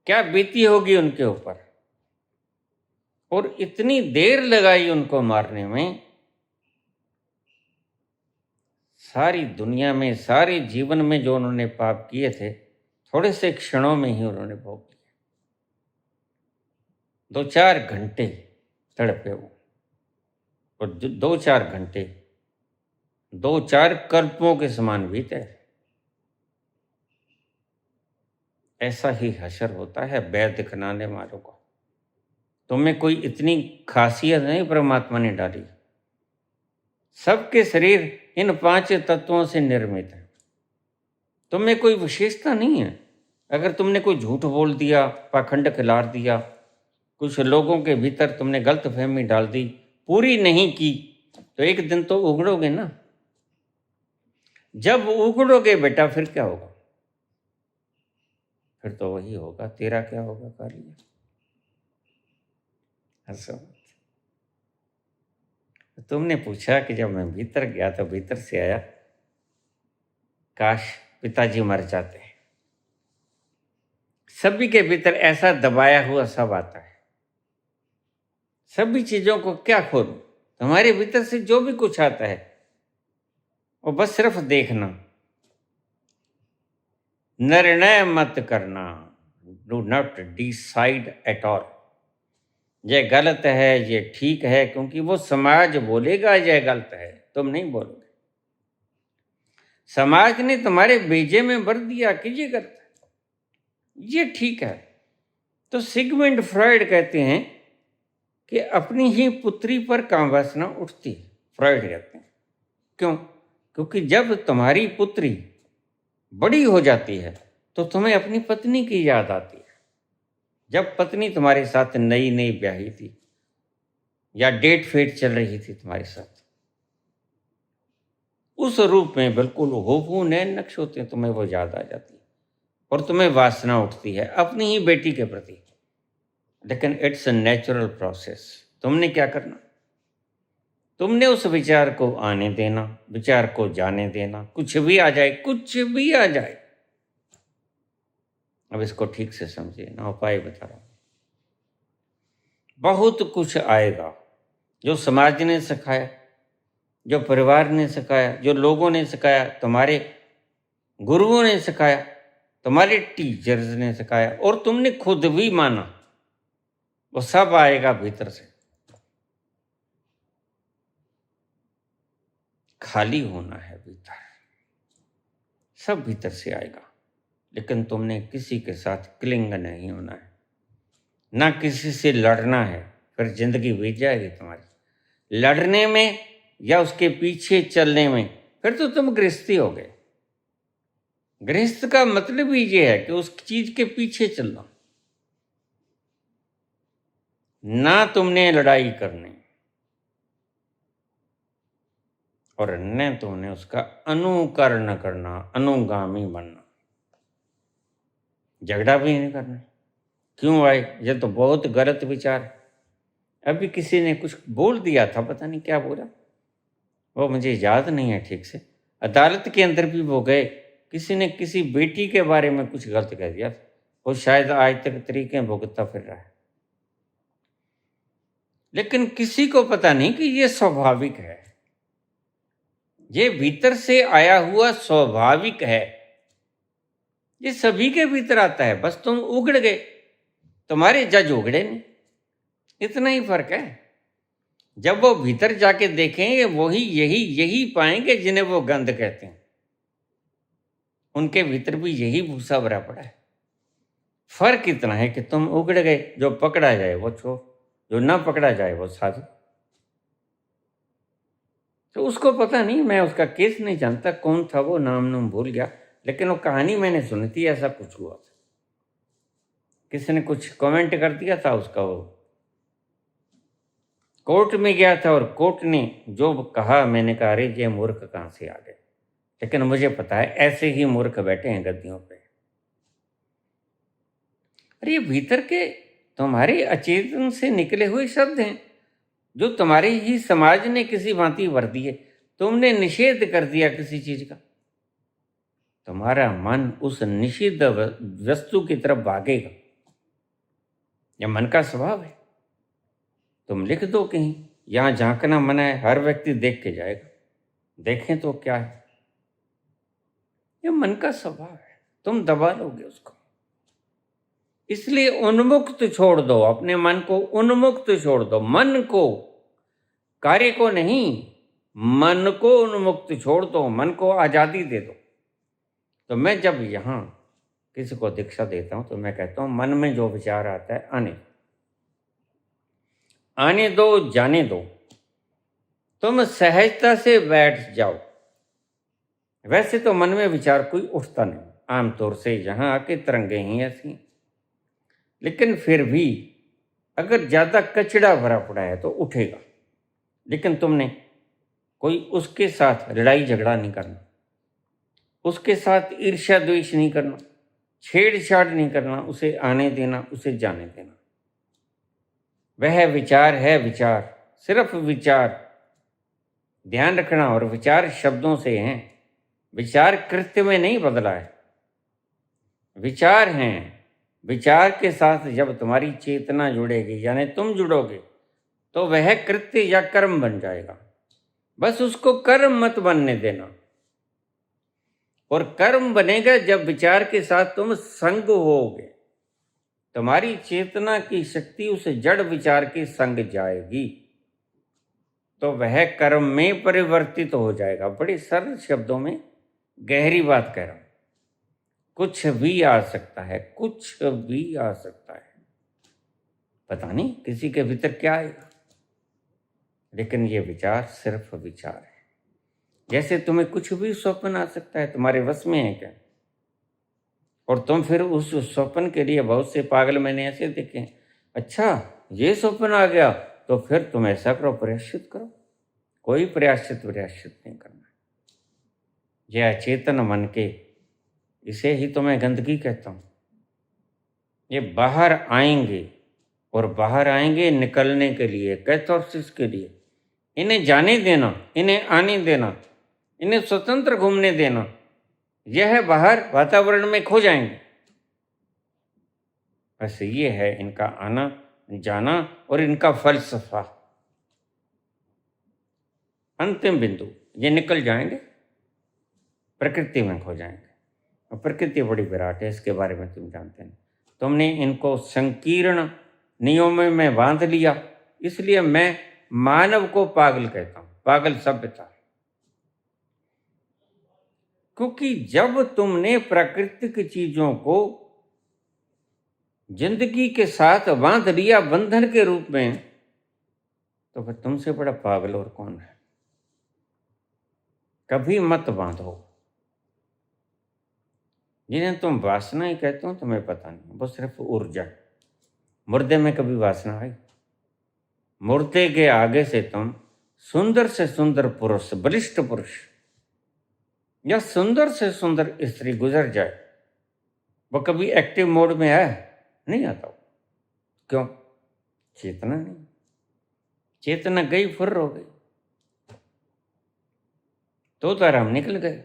Speaker 1: क्या बीती होगी उनके ऊपर। और इतनी देर लगाई उनको मारने में, सारी दुनिया में, सारे जीवन में जो उन्होंने पाप किए थे, थोड़े से क्षणों में ही उन्होंने भोग लिए। 2-4 घंटे तड़पे वो, और 2-4 घंटे 2-4 कल्पों के समान बीते। ऐसा ही हशर होता है बैर दिखलाने वालों का। तुम्हें कोई इतनी खासियत नहीं परमात्मा ने डाली। सबके शरीर इन 5 तत्वों से निर्मित है। तुम्हें कोई विशेषता नहीं है। अगर तुमने कोई झूठ बोल दिया, पाखंड खिलार दिया, कुछ लोगों के भीतर तुमने गलत फहमी डाल दी, पूरी नहीं की, तो एक दिन तो उगड़ोगे ना। जब उगड़ोगे बेटा, फिर क्या होगा? फिर तो वही होगा, तेरा क्या होगा कार्य। हंसो। तुमने पूछा कि जब मैं भीतर गया तो भीतर से आया, काश पिताजी मर जाते। सभी के भीतर ऐसा दबाया हुआ सब आता है। सभी चीजों को क्या खोलूं? तुम्हारे भीतर से जो भी कुछ आता है वो बस सिर्फ देखना, निर्णय मत करना। Do not decide at all. ये गलत है, ये ठीक है, क्योंकि वो समाज बोलेगा ये गलत है, तुम नहीं बोलोगे। समाज ने तुम्हारे बीजे में भर दिया कि ये गलत है, ये ठीक है। तो सिगमंड फ्रॉइड कहते हैं कि अपनी ही पुत्री पर कामवासना उठती है। फ्रॉइड कहते हैं क्यों? क्योंकि जब तुम्हारी पुत्री बड़ी हो जाती है तो तुम्हें अपनी पत्नी की याद आती है। जब पत्नी तुम्हारे साथ नई नई ब्याही थी या डेट फेट चल रही थी तुम्हारे साथ, उस रूप में बिल्कुल हूबहू नैन नक्श होते हैं, तुम्हें वो याद आ जाती है और तुम्हें वासना उठती है अपनी ही बेटी के प्रति। लेकिन इट्स अ नेचुरल प्रोसेस। तुमने क्या करना, तुमने उस विचार को आने देना, विचार को जाने देना। कुछ भी आ जाए, कुछ भी आ जाए। अब इसको ठीक से समझिए ना, उपाय बता रहा हूं। बहुत कुछ आएगा जो समाज ने सिखाया, जो परिवार ने सिखाया, जो लोगों ने सिखाया, तुम्हारे गुरुओं ने सिखाया, तुम्हारे टीचर्स ने सिखाया और तुमने खुद भी माना, वो सब आएगा भीतर से। खाली होना है भीतर, सब भीतर से आएगा। लेकिन तुमने किसी के साथ क्लिंग नहीं होना है, ना किसी से लड़ना है, फिर जिंदगी बीत जाएगी तुम्हारी लड़ने में या उसके पीछे चलने में। फिर तो तुम गृहस्थी हो गए। गृहस्थ का मतलब ही ये है कि उस चीज के पीछे चलना, ना तुमने लड़ाई करनी और न तुमने उसका अनुकरण करना, अनुगामी बनना। झगड़ा भी नहीं करना। क्यों आए, ये तो बहुत गलत विचार है। अभी किसी ने कुछ बोल दिया था, पता नहीं क्या बोला, वो मुझे याद नहीं है ठीक से। अदालत के अंदर भी वो गए, किसी ने किसी बेटी के बारे में कुछ गलत कह दिया, वो शायद आज तक तरीके भुगतता फिर रहा है। लेकिन किसी को पता नहीं कि ये स्वाभाविक है, ये भीतर से आया हुआ स्वाभाविक है, ये सभी के भीतर आता है। बस तुम उगड़ गए, तुम्हारे जज उगड़े नहीं, इतना ही फर्क है। जब वो भीतर जाके देखेंगे वही यही पाएंगे जिन्हें वो गंध कहते हैं। उनके भीतर भी यही भूसा भरा पड़ा है। फर्क इतना है कि तुम उगड़ गए, जो पकड़ा जाए वो छोड़, जो ना पकड़ा जाए वो साधु। तो उसको पता नहीं, मैं उसका केस नहीं जानता, कौन था वो, नाम भूल गया, लेकिन वो कहानी मैंने सुनी थी, ऐसा कुछ हुआ था। किसी ने कुछ कमेंट कर दिया था उसका, वो कोर्ट में गया था और कोर्ट ने जो कहा, मैंने कहा अरे ये मूर्ख कहाँ से आ गए। लेकिन मुझे पता है ऐसे ही मूर्ख बैठे हैं गद्दियों पे। अरे ये भीतर के तुम्हारे अचेतन से निकले हुए शब्द हैं, जो तुम्हारे ही समाज ने किसी भांति भर दिए। तुमने निषेध कर दिया किसी चीज का, तुम्हारा मन उस निषिद्ध वस्तु की तरफ भागेगा। यह मन का स्वभाव है। तुम लिख दो कहीं, यहां झांकना मना है, हर व्यक्ति देख के जाएगा, देखें तो क्या है। यह मन का स्वभाव है, तुम दबा लोगे उसको। इसलिए उन्मुक्त छोड़ दो, अपने मन को उन्मुक्त छोड़ दो। मन को, कार्य को नहीं, मन को उन्मुक्त छोड़ दो, मन को आजादी दे दो। तो मैं जब यहां किसी को दीक्षा देता हूं तो मैं कहता हूं मन में जो विचार आता है आने दो, जाने दो। तुम सहजता से बैठ जाओ। वैसे तो मन में विचार कोई उठता नहीं, आमतौर से यहाँ आके तरंगे ही ऐसी। लेकिन फिर भी अगर ज्यादा कचड़ा भरा पड़ा है तो उठेगा। लेकिन तुमने कोई उसके साथ लड़ाई झगड़ा नहीं करना, उसके साथ ईर्ष्या द्वेष नहीं करना, छेड़छाड़ नहीं करना, उसे आने देना, उसे जाने देना। वह विचार है, विचार सिर्फ विचार, ध्यान रखना। और विचार शब्दों से हैं, विचार कृत्य में नहीं बदला है। विचार हैं, विचार के साथ जब तुम्हारी चेतना जुड़ेगी, यानी तुम जुड़ोगे, तो वह कृत्य या कर्म बन जाएगा। बस उसको कर्म मत बनने देना। और कर्म बनेगा जब विचार के साथ तुम संग होगे, तुम्हारी चेतना की शक्ति उस जड़ विचार के संग जाएगी तो वह कर्म में परिवर्तित हो जाएगा। बड़े सरल शब्दों में गहरी बात कह रहा हूं। कुछ भी आ सकता है, कुछ भी आ सकता है, पता नहीं किसी के भीतर क्या आएगा, लेकिन ये विचार सिर्फ विचार है। जैसे तुम्हें कुछ भी स्वप्न आ सकता है, तुम्हारे वश में है क्या? और तुम फिर उस स्वप्न के लिए, बहुत से पागल मैंने ऐसे देखे हैं, अच्छा ये स्वप्न आ गया तो फिर तुम ऐसा करो, प्रायश्चित करो। कोई प्रायश्चित नहीं करना। यह अचेतन मन के, इसे ही तो मैं गंदगी कहता हूं। ये बाहर आएंगे और बाहर आएंगे निकलने के लिए, कैथार्सिस के लिए। इन्हें जाने देना, इन्हें आने देना, इन्हें स्वतंत्र घूमने देना। यह बाहर वातावरण में खो जाएंगे। बस ये है इनका आना जाना और इनका फलसफा। अंतिम बिंदु, ये निकल जाएंगे, प्रकृति में खो जाएंगे। और प्रकृति बड़ी विराट है, इसके बारे में तुम जानते हैं। तुमने इनको संकीर्ण नियमों में बांध लिया, इसलिए मैं मानव को पागल कहता हूं, पागल सभ्यता। क्योंकि जब तुमने प्राकृतिक चीजों को जिंदगी के साथ बांध लिया बंधन के रूप में, तो फिर तुमसे बड़ा पागल और कौन है? कभी मत बांधो। जिन्हें तुम वासना ही कहते हो तुम्हें पता नहीं, वो सिर्फ ऊर्जा है। मुर्दे में कभी वासना आई? मुर्दे के आगे से तुम सुंदर से सुंदर पुरुष, बलिष्ठ पुरुष या सुंदर से सुंदर स्त्री गुजर जाए, वो कभी एक्टिव मोड में है? नहीं आता। क्यों? चेतना नहीं। चेतना गई, फुर्र हो गई, तो आराम निकल गए।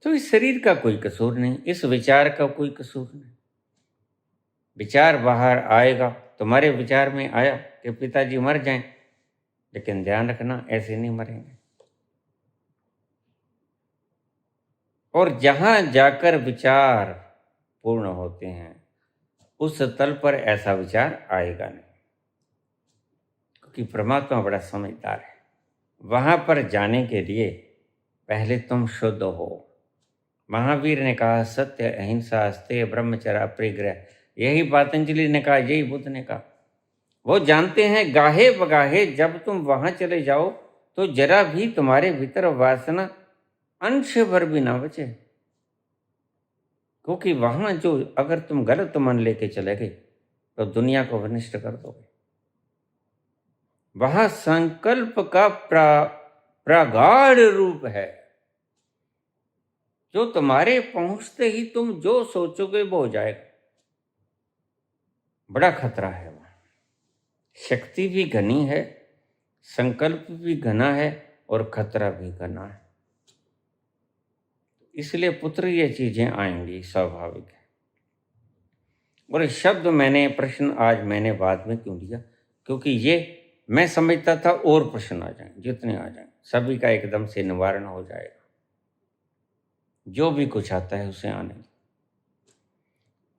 Speaker 1: तो इस शरीर का कोई कसूर नहीं, इस विचार का कोई कसूर नहीं। विचार बाहर आएगा, तुम्हारे विचार में आया कि पिताजी मर जाएं, लेकिन ध्यान रखना ऐसे नहीं मरेंगे। और जहां जाकर विचार पूर्ण होते हैं उस तल पर ऐसा विचार आएगा नहीं, क्योंकि परमात्मा बड़ा समझदार है। वहां पर जाने के लिए पहले तुम शुद्ध हो। महावीर ने कहा सत्य, अहिंसा, अस्तेय, ब्रह्मचर्य, अपरिग्रह। यही पतंजलि ने कहा, यही बुद्ध ने कहा। वो जानते हैं गाहे बगाहे जब तुम वहां चले जाओ तो जरा भी तुम्हारे भीतर वासना अंश भर भी ना बचे। क्योंकि वहां जो अगर तुम गलत मन लेके चले गए तो दुनिया को विनष्ट कर दोगे। वहां संकल्प का प्रगाढ़ रूप है, जो तुम्हारे पहुंचते ही तुम जो सोचोगे वो हो जाएगा। बड़ा खतरा है वहां। शक्ति भी घनी है, संकल्प भी घना है और खतरा भी घना है। इसलिए पुत्र ये चीजें आएंगी, स्वाभाविक है। और ये शब्द प्रश्न आज मैंने बाद में क्यों लिया? क्योंकि ये मैं समझता था और प्रश्न आ जाएं, जितने आ जाएं सभी का एकदम से निवारण हो जाएगा। जो भी कुछ आता है उसे आने दो।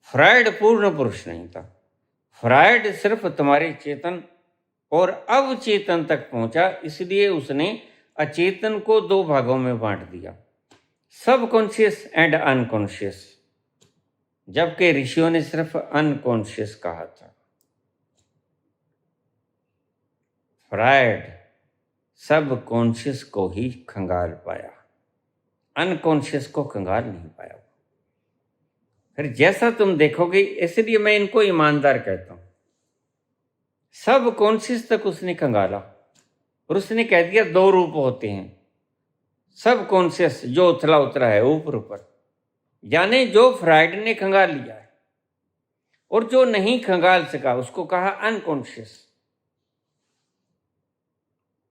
Speaker 1: फ्रायड पूर्ण पुरुष नहीं था। फ्रायड सिर्फ तुम्हारे चेतन और अवचेतन तक पहुंचा, इसलिए उसने अचेतन को दो भागों में बांट दिया, सबकॉन्शियस एंड अनकॉन्शियस, जबकि ऋषियों ने सिर्फ अनकॉन्शियस कहा था। फ्रायड सबकॉन्शियस को ही खंगाल पाया, अनकॉन्शियस को खंगाल नहीं पाया। फिर जैसा तुम देखोगे, इसलिए मैं इनको ईमानदार कहता हूं। सबकॉन्शियस तक उसने खंगाला और उसने कह दिया दो रूप होते हैं। सबकॉन्शियस जो उथला उतरा है ऊपर ऊपर, यानी जो फ्रायड ने खंगाल लिया है, और जो नहीं खंगाल सका उसको कहा अनकॉन्शियस।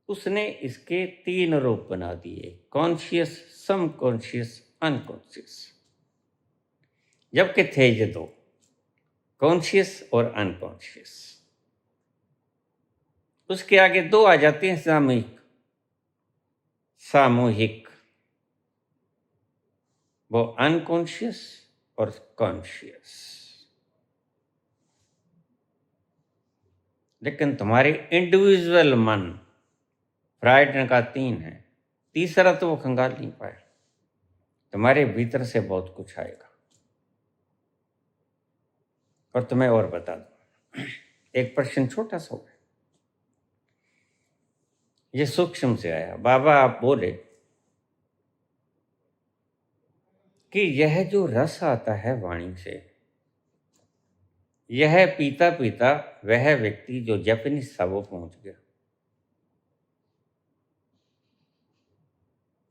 Speaker 1: उसने इसके तीन रूप बना दिए, कॉन्शियस, सबकॉन्शियस, अनकॉन्शियस, जबकि थे ये दो, कॉन्शियस और अनकॉन्शियस। उसके आगे दो आ जाते हैं, सामूहिक, सामूहिक। वो अनकॉन्शियस और कॉन्शियस। लेकिन तुम्हारे इंडिविजुअल मन फ्राइड ने कहा 3 है, तीसरा तो वो खंगाल नहीं पाए। तुम्हारे भीतर से बहुत कुछ आएगा। और तुम्हें और बता दूं, एक प्रश्न छोटा सा हो, ये सूक्ष्म से आया। बाबा आप बोले कि यह जो रस आता है वाणी से, यह पीता पीता वह व्यक्ति जो जापानीज था वो पहुंच गया।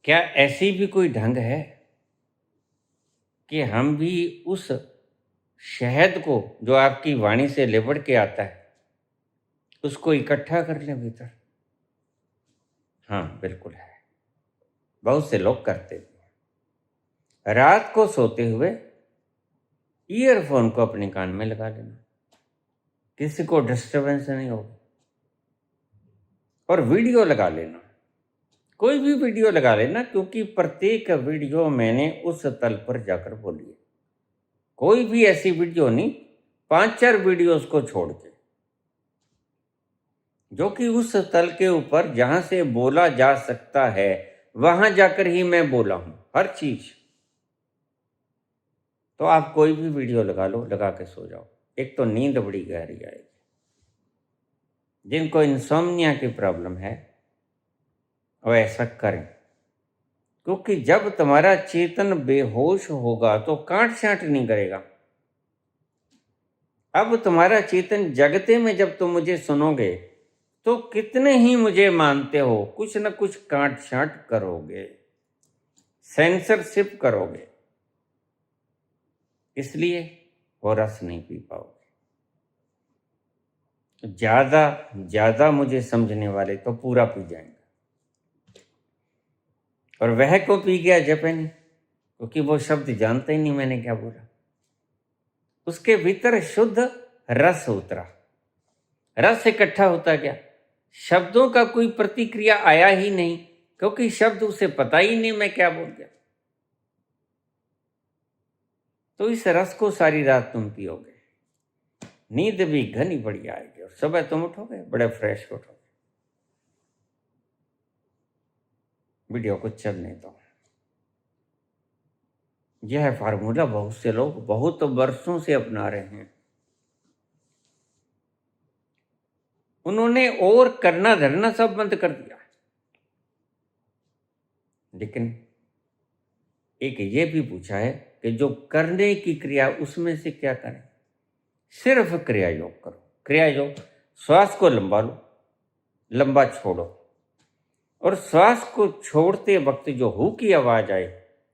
Speaker 1: क्या ऐसी भी कोई ढंग है कि हम भी उस शहद को जो आपकी वाणी से लिबड़ के आता है उसको इकट्ठा कर लें भीतर? हाँ बिल्कुल है, बहुत से लोग करते हैं। रात को सोते हुए ईयरफोन को अपने कान में लगा लेना, किसी को डिस्टरबेंस नहीं होगी। और वीडियो लगा लेना, कोई भी वीडियो लगा लेना, क्योंकि प्रत्येक वीडियो मैंने उस तल पर जाकर बोली है। कोई भी ऐसी वीडियो नहीं, 5-4 वीडियोस को छोड़ के, जो कि उस तल के ऊपर जहां से बोला जा सकता है वहां जाकर ही मैं बोला हूं हर चीज। तो आप कोई भी वीडियो लगा लो, लगा के सो जाओ। एक तो नींद बड़ी गहरी आएगी। जिनको इंसोम्निया की प्रॉब्लम है वो ऐसा करें, क्योंकि जब तुम्हारा चेतन बेहोश होगा तो काट छांट नहीं करेगा। अब तुम्हारा चेतन जगते में जब तुम मुझे सुनोगे तो कितने ही मुझे मानते हो, कुछ न कुछ काट छांट करोगे, सेंसरशिप करोगे, इसलिए वो रस नहीं पी पाओगे। ज्यादा मुझे समझने वाले तो पूरा पी जाएंगे। और वह को पी गया जापानी, क्योंकि वो शब्द जानता ही नहीं मैंने क्या बोला। उसके भीतर शुद्ध रस उतरा, रस इकट्ठा होता गया। शब्दों का कोई प्रतिक्रिया आया ही नहीं, क्योंकि शब्द उसे पता ही नहीं मैं क्या बोल गया। तो इस रस को सारी रात तुम पियोगे, नींद भी घनी बड़ी आएगी, और सुबह तुम उठोगे बड़े फ्रेश उठोगे। वीडियो को चलने दो। यह फार्मूला बहुत से लोग बहुत वर्षों से अपना रहे हैं। उन्होंने और करना धरना सब बंद कर दिया। लेकिन एक ये भी पूछा है कि जो करने की क्रिया उसमें से क्या करें? सिर्फ क्रिया योग करो। क्रिया योग, श्वास को लंबा लो, लंबा छोड़ो, और श्वास को छोड़ते वक्त जो हु की आवाज आए,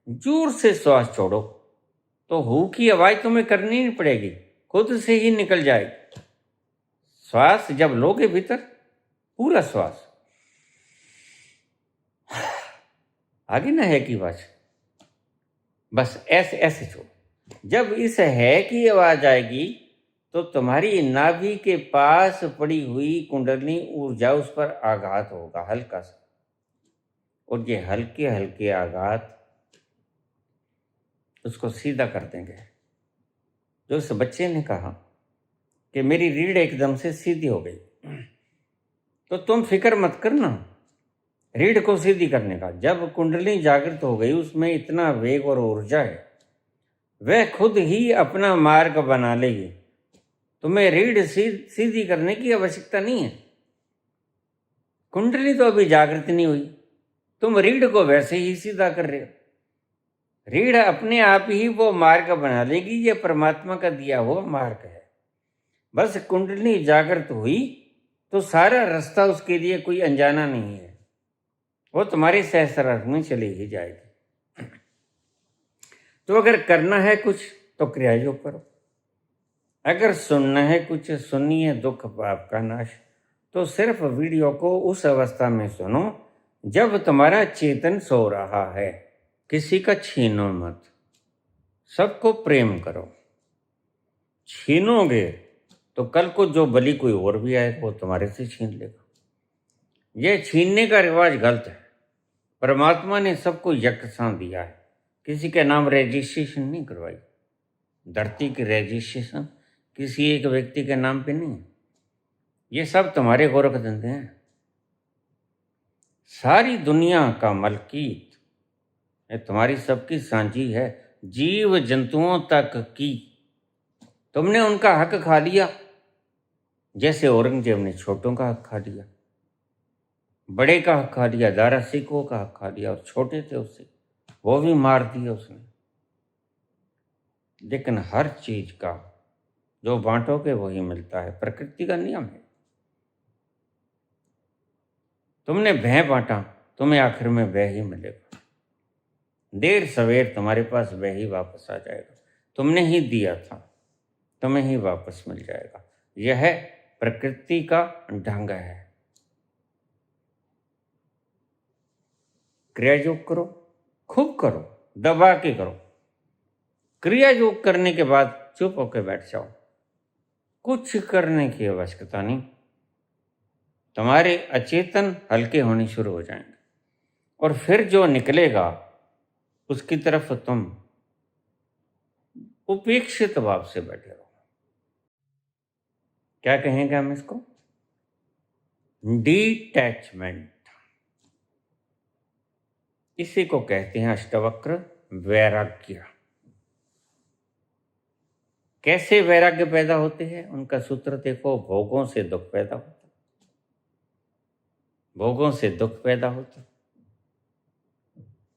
Speaker 1: जोर से श्वास छोड़ो, तो हु की आवाज तुम्हें करनी नहीं पड़ेगी, खुद से ही निकल जाएगी। श्वास जब लोगे भीतर, पूरा श्वास, आगे ना है की आवाज, बस ऐसे ऐसे छोड़ो। जब इस है की आवाज आएगी तो तुम्हारी नाभि के पास पड़ी हुई कुंडलिनी ऊर्जा उस पर आघात होगा हल्का सा, और ये हल्के हल्के आघात उसको सीधा कर देंगे। जो उस बच्चे ने कहा कि मेरी रीढ़ एकदम से सीधी हो गई, तो तुम फिक्र मत करना रीढ़ को सीधी करने का। जब कुंडलिनी जागृत हो गई, उसमें इतना वेग और ऊर्जा है, वह खुद ही अपना मार्ग बना लेगी। तुम्हें रीढ़ सीधी करने की आवश्यकता नहीं है। कुंडली तो अभी जागृत नहीं हुई, तुम रीढ़ को वैसे ही सीधा कर रहे हो। रीढ़ अपने आप ही वो मार्ग बना लेगी, ये परमात्मा का दिया हुआ मार्ग है। बस कुंडली जागृत हुई तो सारा रास्ता उसके लिए कोई अनजाना नहीं है, वो तुम्हारे सहस्रार्थ में चली ही जाएगी। तो अगर करना है कुछ तो क्रिया योग करो, अगर सुनना है कुछ सुनिए दुख पाप का नाश। तो सिर्फ वीडियो को उस अवस्था में सुनो जब तुम्हारा चेतन सो रहा है। किसी का छीनो मत, सबको प्रेम करो। छीनोगे तो कल को जो बलि कोई और भी आएगा वो तुम्हारे से छीन लेगा। यह छीनने का रिवाज गलत है। परमात्मा ने सबको यकसां दिया है, किसी के नाम रजिस्ट्रेशन नहीं करवाई। धरती की रजिस्ट्रेशन किसी एक व्यक्ति के नाम पे नहीं है। ये सब तुम्हारे गोरख धंधे हैं। सारी दुनिया का मलकीत ये तुम्हारी सबकी साझी है, जीव जंतुओं तक की। तुमने उनका हक खा लिया, जैसे औरंगजेब ने छोटों का हक खा लिया, बड़े का हक खा लिया, दारा सिखों का हक खा लिया, और छोटे थे उससे वो भी मार दिया उसने। लेकिन हर चीज का जो बांटोगे वही मिलता है, प्रकृति का नियम है। तुमने भय बांटा, तुम्हें आखिर में वह ही मिलेगा। देर सवेर तुम्हारे पास वह ही वापस आ जाएगा। तुमने ही दिया था, तुम्हें ही वापस मिल जाएगा। यह प्रकृति का ढंग है। क्रिया योग करो, खूब करो, दबा के करो। क्रिया योग करने के बाद चुप होकर बैठ जाओ, कुछ करने की आवश्यकता नहीं। तुम्हारे अचेतन हल्के होने शुरू हो जाएंगे, और फिर जो निकलेगा उसकी तरफ तुम उपेक्षित भाव से बैठे रहो। क्या कहेंगे हम इसको? डिटैचमेंट। इसी को कहते हैं अष्टवक्र वैराग्य। कैसे वैराग्य पैदा होते हैं? उनका सूत्र देखो, भोगों से दुख पैदा होता, भोगों से दुख पैदा होता,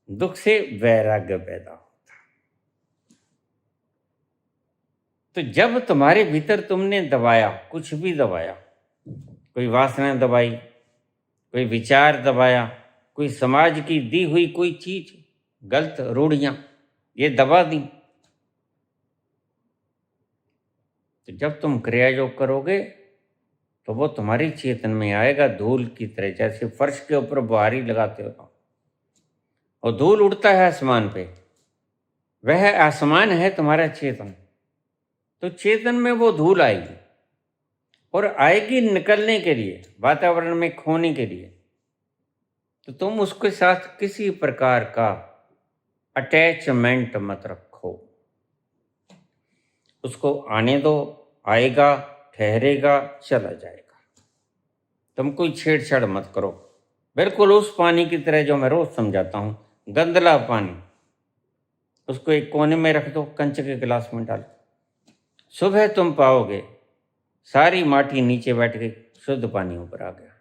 Speaker 1: दुख से वैराग्य पैदा होता। तो जब तुम्हारे भीतर तुमने दबाया, कुछ भी दबाया, कोई वासना दबाई, कोई विचार दबाया, कोई समाज की दी हुई कोई चीज, गलत रूढ़ियां ये दबा दी, तो जब तुम क्रिया योग करोगे तो वो तुम्हारी चेतन में आएगा धूल की तरह। जैसे फर्श के ऊपर बुहारी लगाते हो और धूल उड़ता है आसमान पे, वह आसमान है तुम्हारा चेतन। तो चेतन में वो धूल आएगी, और आएगी निकलने के लिए, वातावरण में खोने के लिए। तो तुम उसके साथ किसी प्रकार का अटैचमेंट मत रखो, उसको आने दो, आएगा, ठहरेगा, चला जाएगा। तुम कोई छेड़छाड़ मत करो। बिल्कुल उस पानी की तरह जो मैं रोज समझाता हूं, गंदला पानी, उसको एक कोने में रख दो, कंच के गिलास में डाल। सुबह तुम पाओगे सारी माटी नीचे बैठ गई, शुद्ध पानी ऊपर आ गया।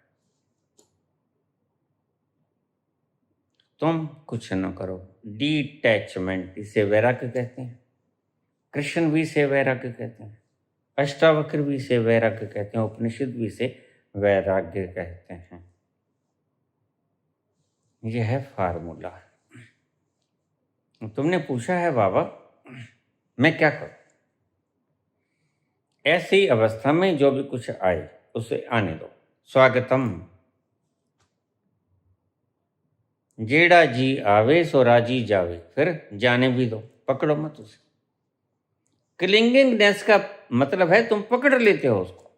Speaker 1: तुम कुछ न करो, डिटैचमेंट, इसे वैराग्य कहते हैं। कृष्ण भी इसे वैराग्य कहते हैं, अष्टावक्र भी इसे वैराग्य कहते हैं, उपनिषद भी इसे वैराग्य कहते हैं। यह है फार्मूला। तुमने पूछा है बाबा मैं क्या करूं? ऐसी अवस्था में जो भी कुछ आए उसे आने दो, स्वागतम। जेड़ा जी आवे सो राजी जावे, फिर जाने भी दो, पकड़ो मत उसे। क्लिंगिंगनेस का मतलब है तुम पकड़ लेते हो उसको।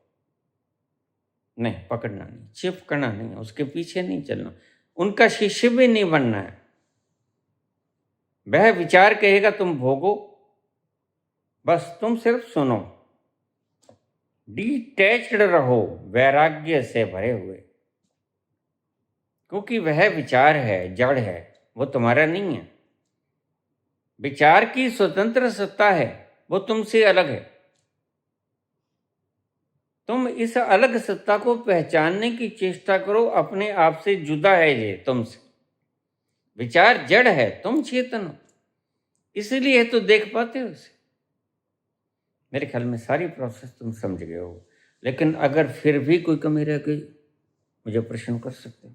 Speaker 1: नहीं, पकड़ना नहीं, चिपकना नहीं, उसके पीछे नहीं चलना, उनका शिष्य भी नहीं बनना है। वह विचार कहेगा तुम भोगो, बस तुम सिर्फ सुनो। डिटैच्ड रहो, वैराग्य से भरे हुए, क्योंकि वह विचार है, जड़ है, वो तुम्हारा नहीं है। विचार की स्वतंत्र सत्ता है, वो तुमसे अलग है। तुम इस अलग सत्ता को पहचानने की चेष्टा करो, अपने आप से जुदा है ये तुमसे। विचार जड़ है, तुम चेतन हो, इसलिए तो देख पाते हो उसे। मेरे ख्याल में सारी प्रोसेस तुम समझ गए हो, लेकिन अगर फिर भी कोई कमी रह गई मुझे प्रश्न कर सकते हो।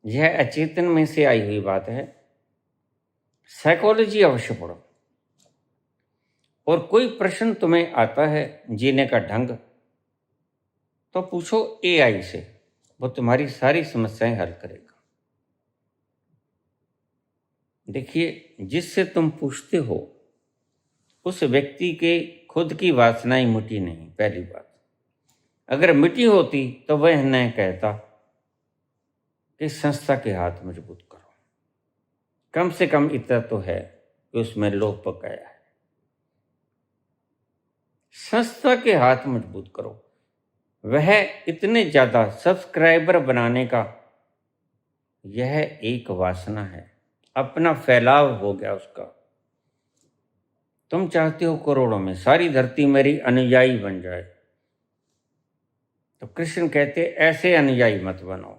Speaker 1: यह अचेतन में से आई हुई बात है। साइकोलॉजी अवश्य पढ़ो, और कोई प्रश्न तुम्हें आता है जीने का ढंग, तो पूछो एआई से, वो तुम्हारी सारी समस्याएं हल करेगा। देखिए, जिससे तुम पूछते हो उस व्यक्ति के खुद की वासनाएं मिटी नहीं, पहली बात। अगर मिटी होती तो वह न कहता कि संस्था के हाथ मजबूत करो। कम से कम इतना तो है कि उसमें लोह पकाया है। संस्था के हाथ मजबूत करो। वह इतने ज़्यादा सब्सक्राइबर बनाने का यह एक वासना है, अपना फैलाव हो गया उसका। तुम चाहते हो करोड़ों में सारी धरती मेरी अनुयायी बन जाए, तो कृष्ण कहते ऐसे अनुयायी मत बनो।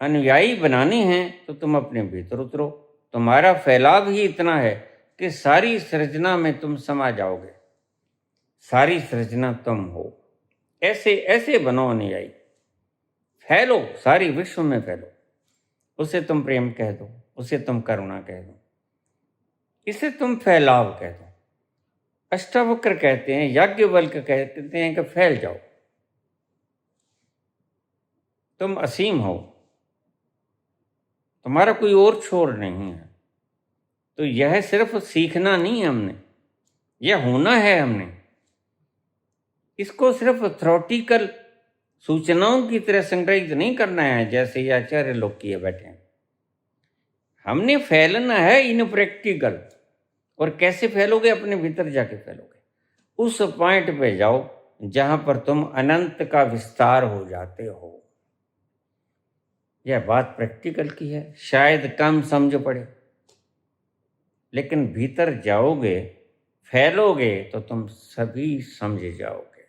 Speaker 1: अनुयायी बनाने हैं तो तुम अपने भीतर उतरो। तुम्हारा फैलाव ही इतना है कि सारी सृजना में तुम समा जाओगे। सारी सृजना तुम हो। ऐसे ऐसे बनो अनुयायी, फैलो, सारी विश्व में फैलो। उसे तुम प्रेम कह दो, उसे तुम करुणा कह दो, इसे तुम फैलाव कह दो। अष्टावक्र कहते हैं, याज्ञवल्क्य कहते हैं कि फैल जाओ, तुम असीम हो, तुम्हारा कोई और छोर नहीं है। तो यह सिर्फ सीखना नहीं है हमने, यह होना है हमने। इसको सिर्फ थ्योरेटिकल सूचनाओं की तरह संग्रहित नहीं करना है जैसे ये आचार्य लोग किए बैठे हैं। हमने फैलना है इन प्रैक्टिकल। और कैसे फैलोगे? अपने भीतर जाके फैलोगे। उस पॉइंट पे जाओ जहां पर तुम अनंत का विस्तार हो जाते हो। यह बात प्रैक्टिकल की है, शायद कम समझ पड़े, लेकिन भीतर जाओगे, फैलोगे तो तुम सभी समझ जाओगे।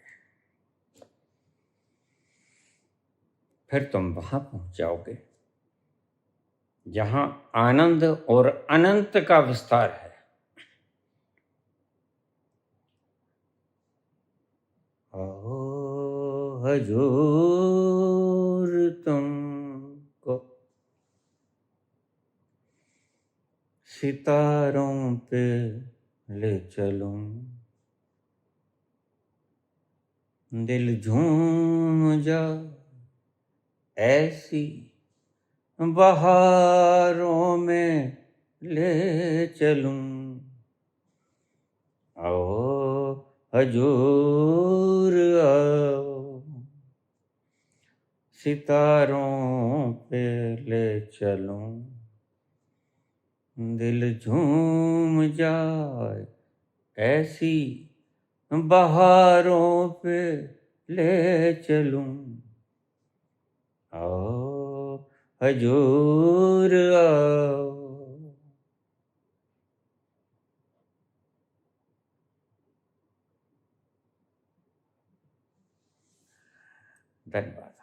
Speaker 1: फिर तुम वहां पहुंच जाओगे जहां आनंद और अनंत का विस्तार है। ओ हजूर तुमको सितारों पे ले चलूं, दिल झूम जा ऐसी बहारों में ले चलूं। आओ हजूर आओ, सितारों पे ले चलूं, दिल झूम जाए ऐसी बहारों पे ले चलूं। आओ हजूर आओ। धन्यवाद।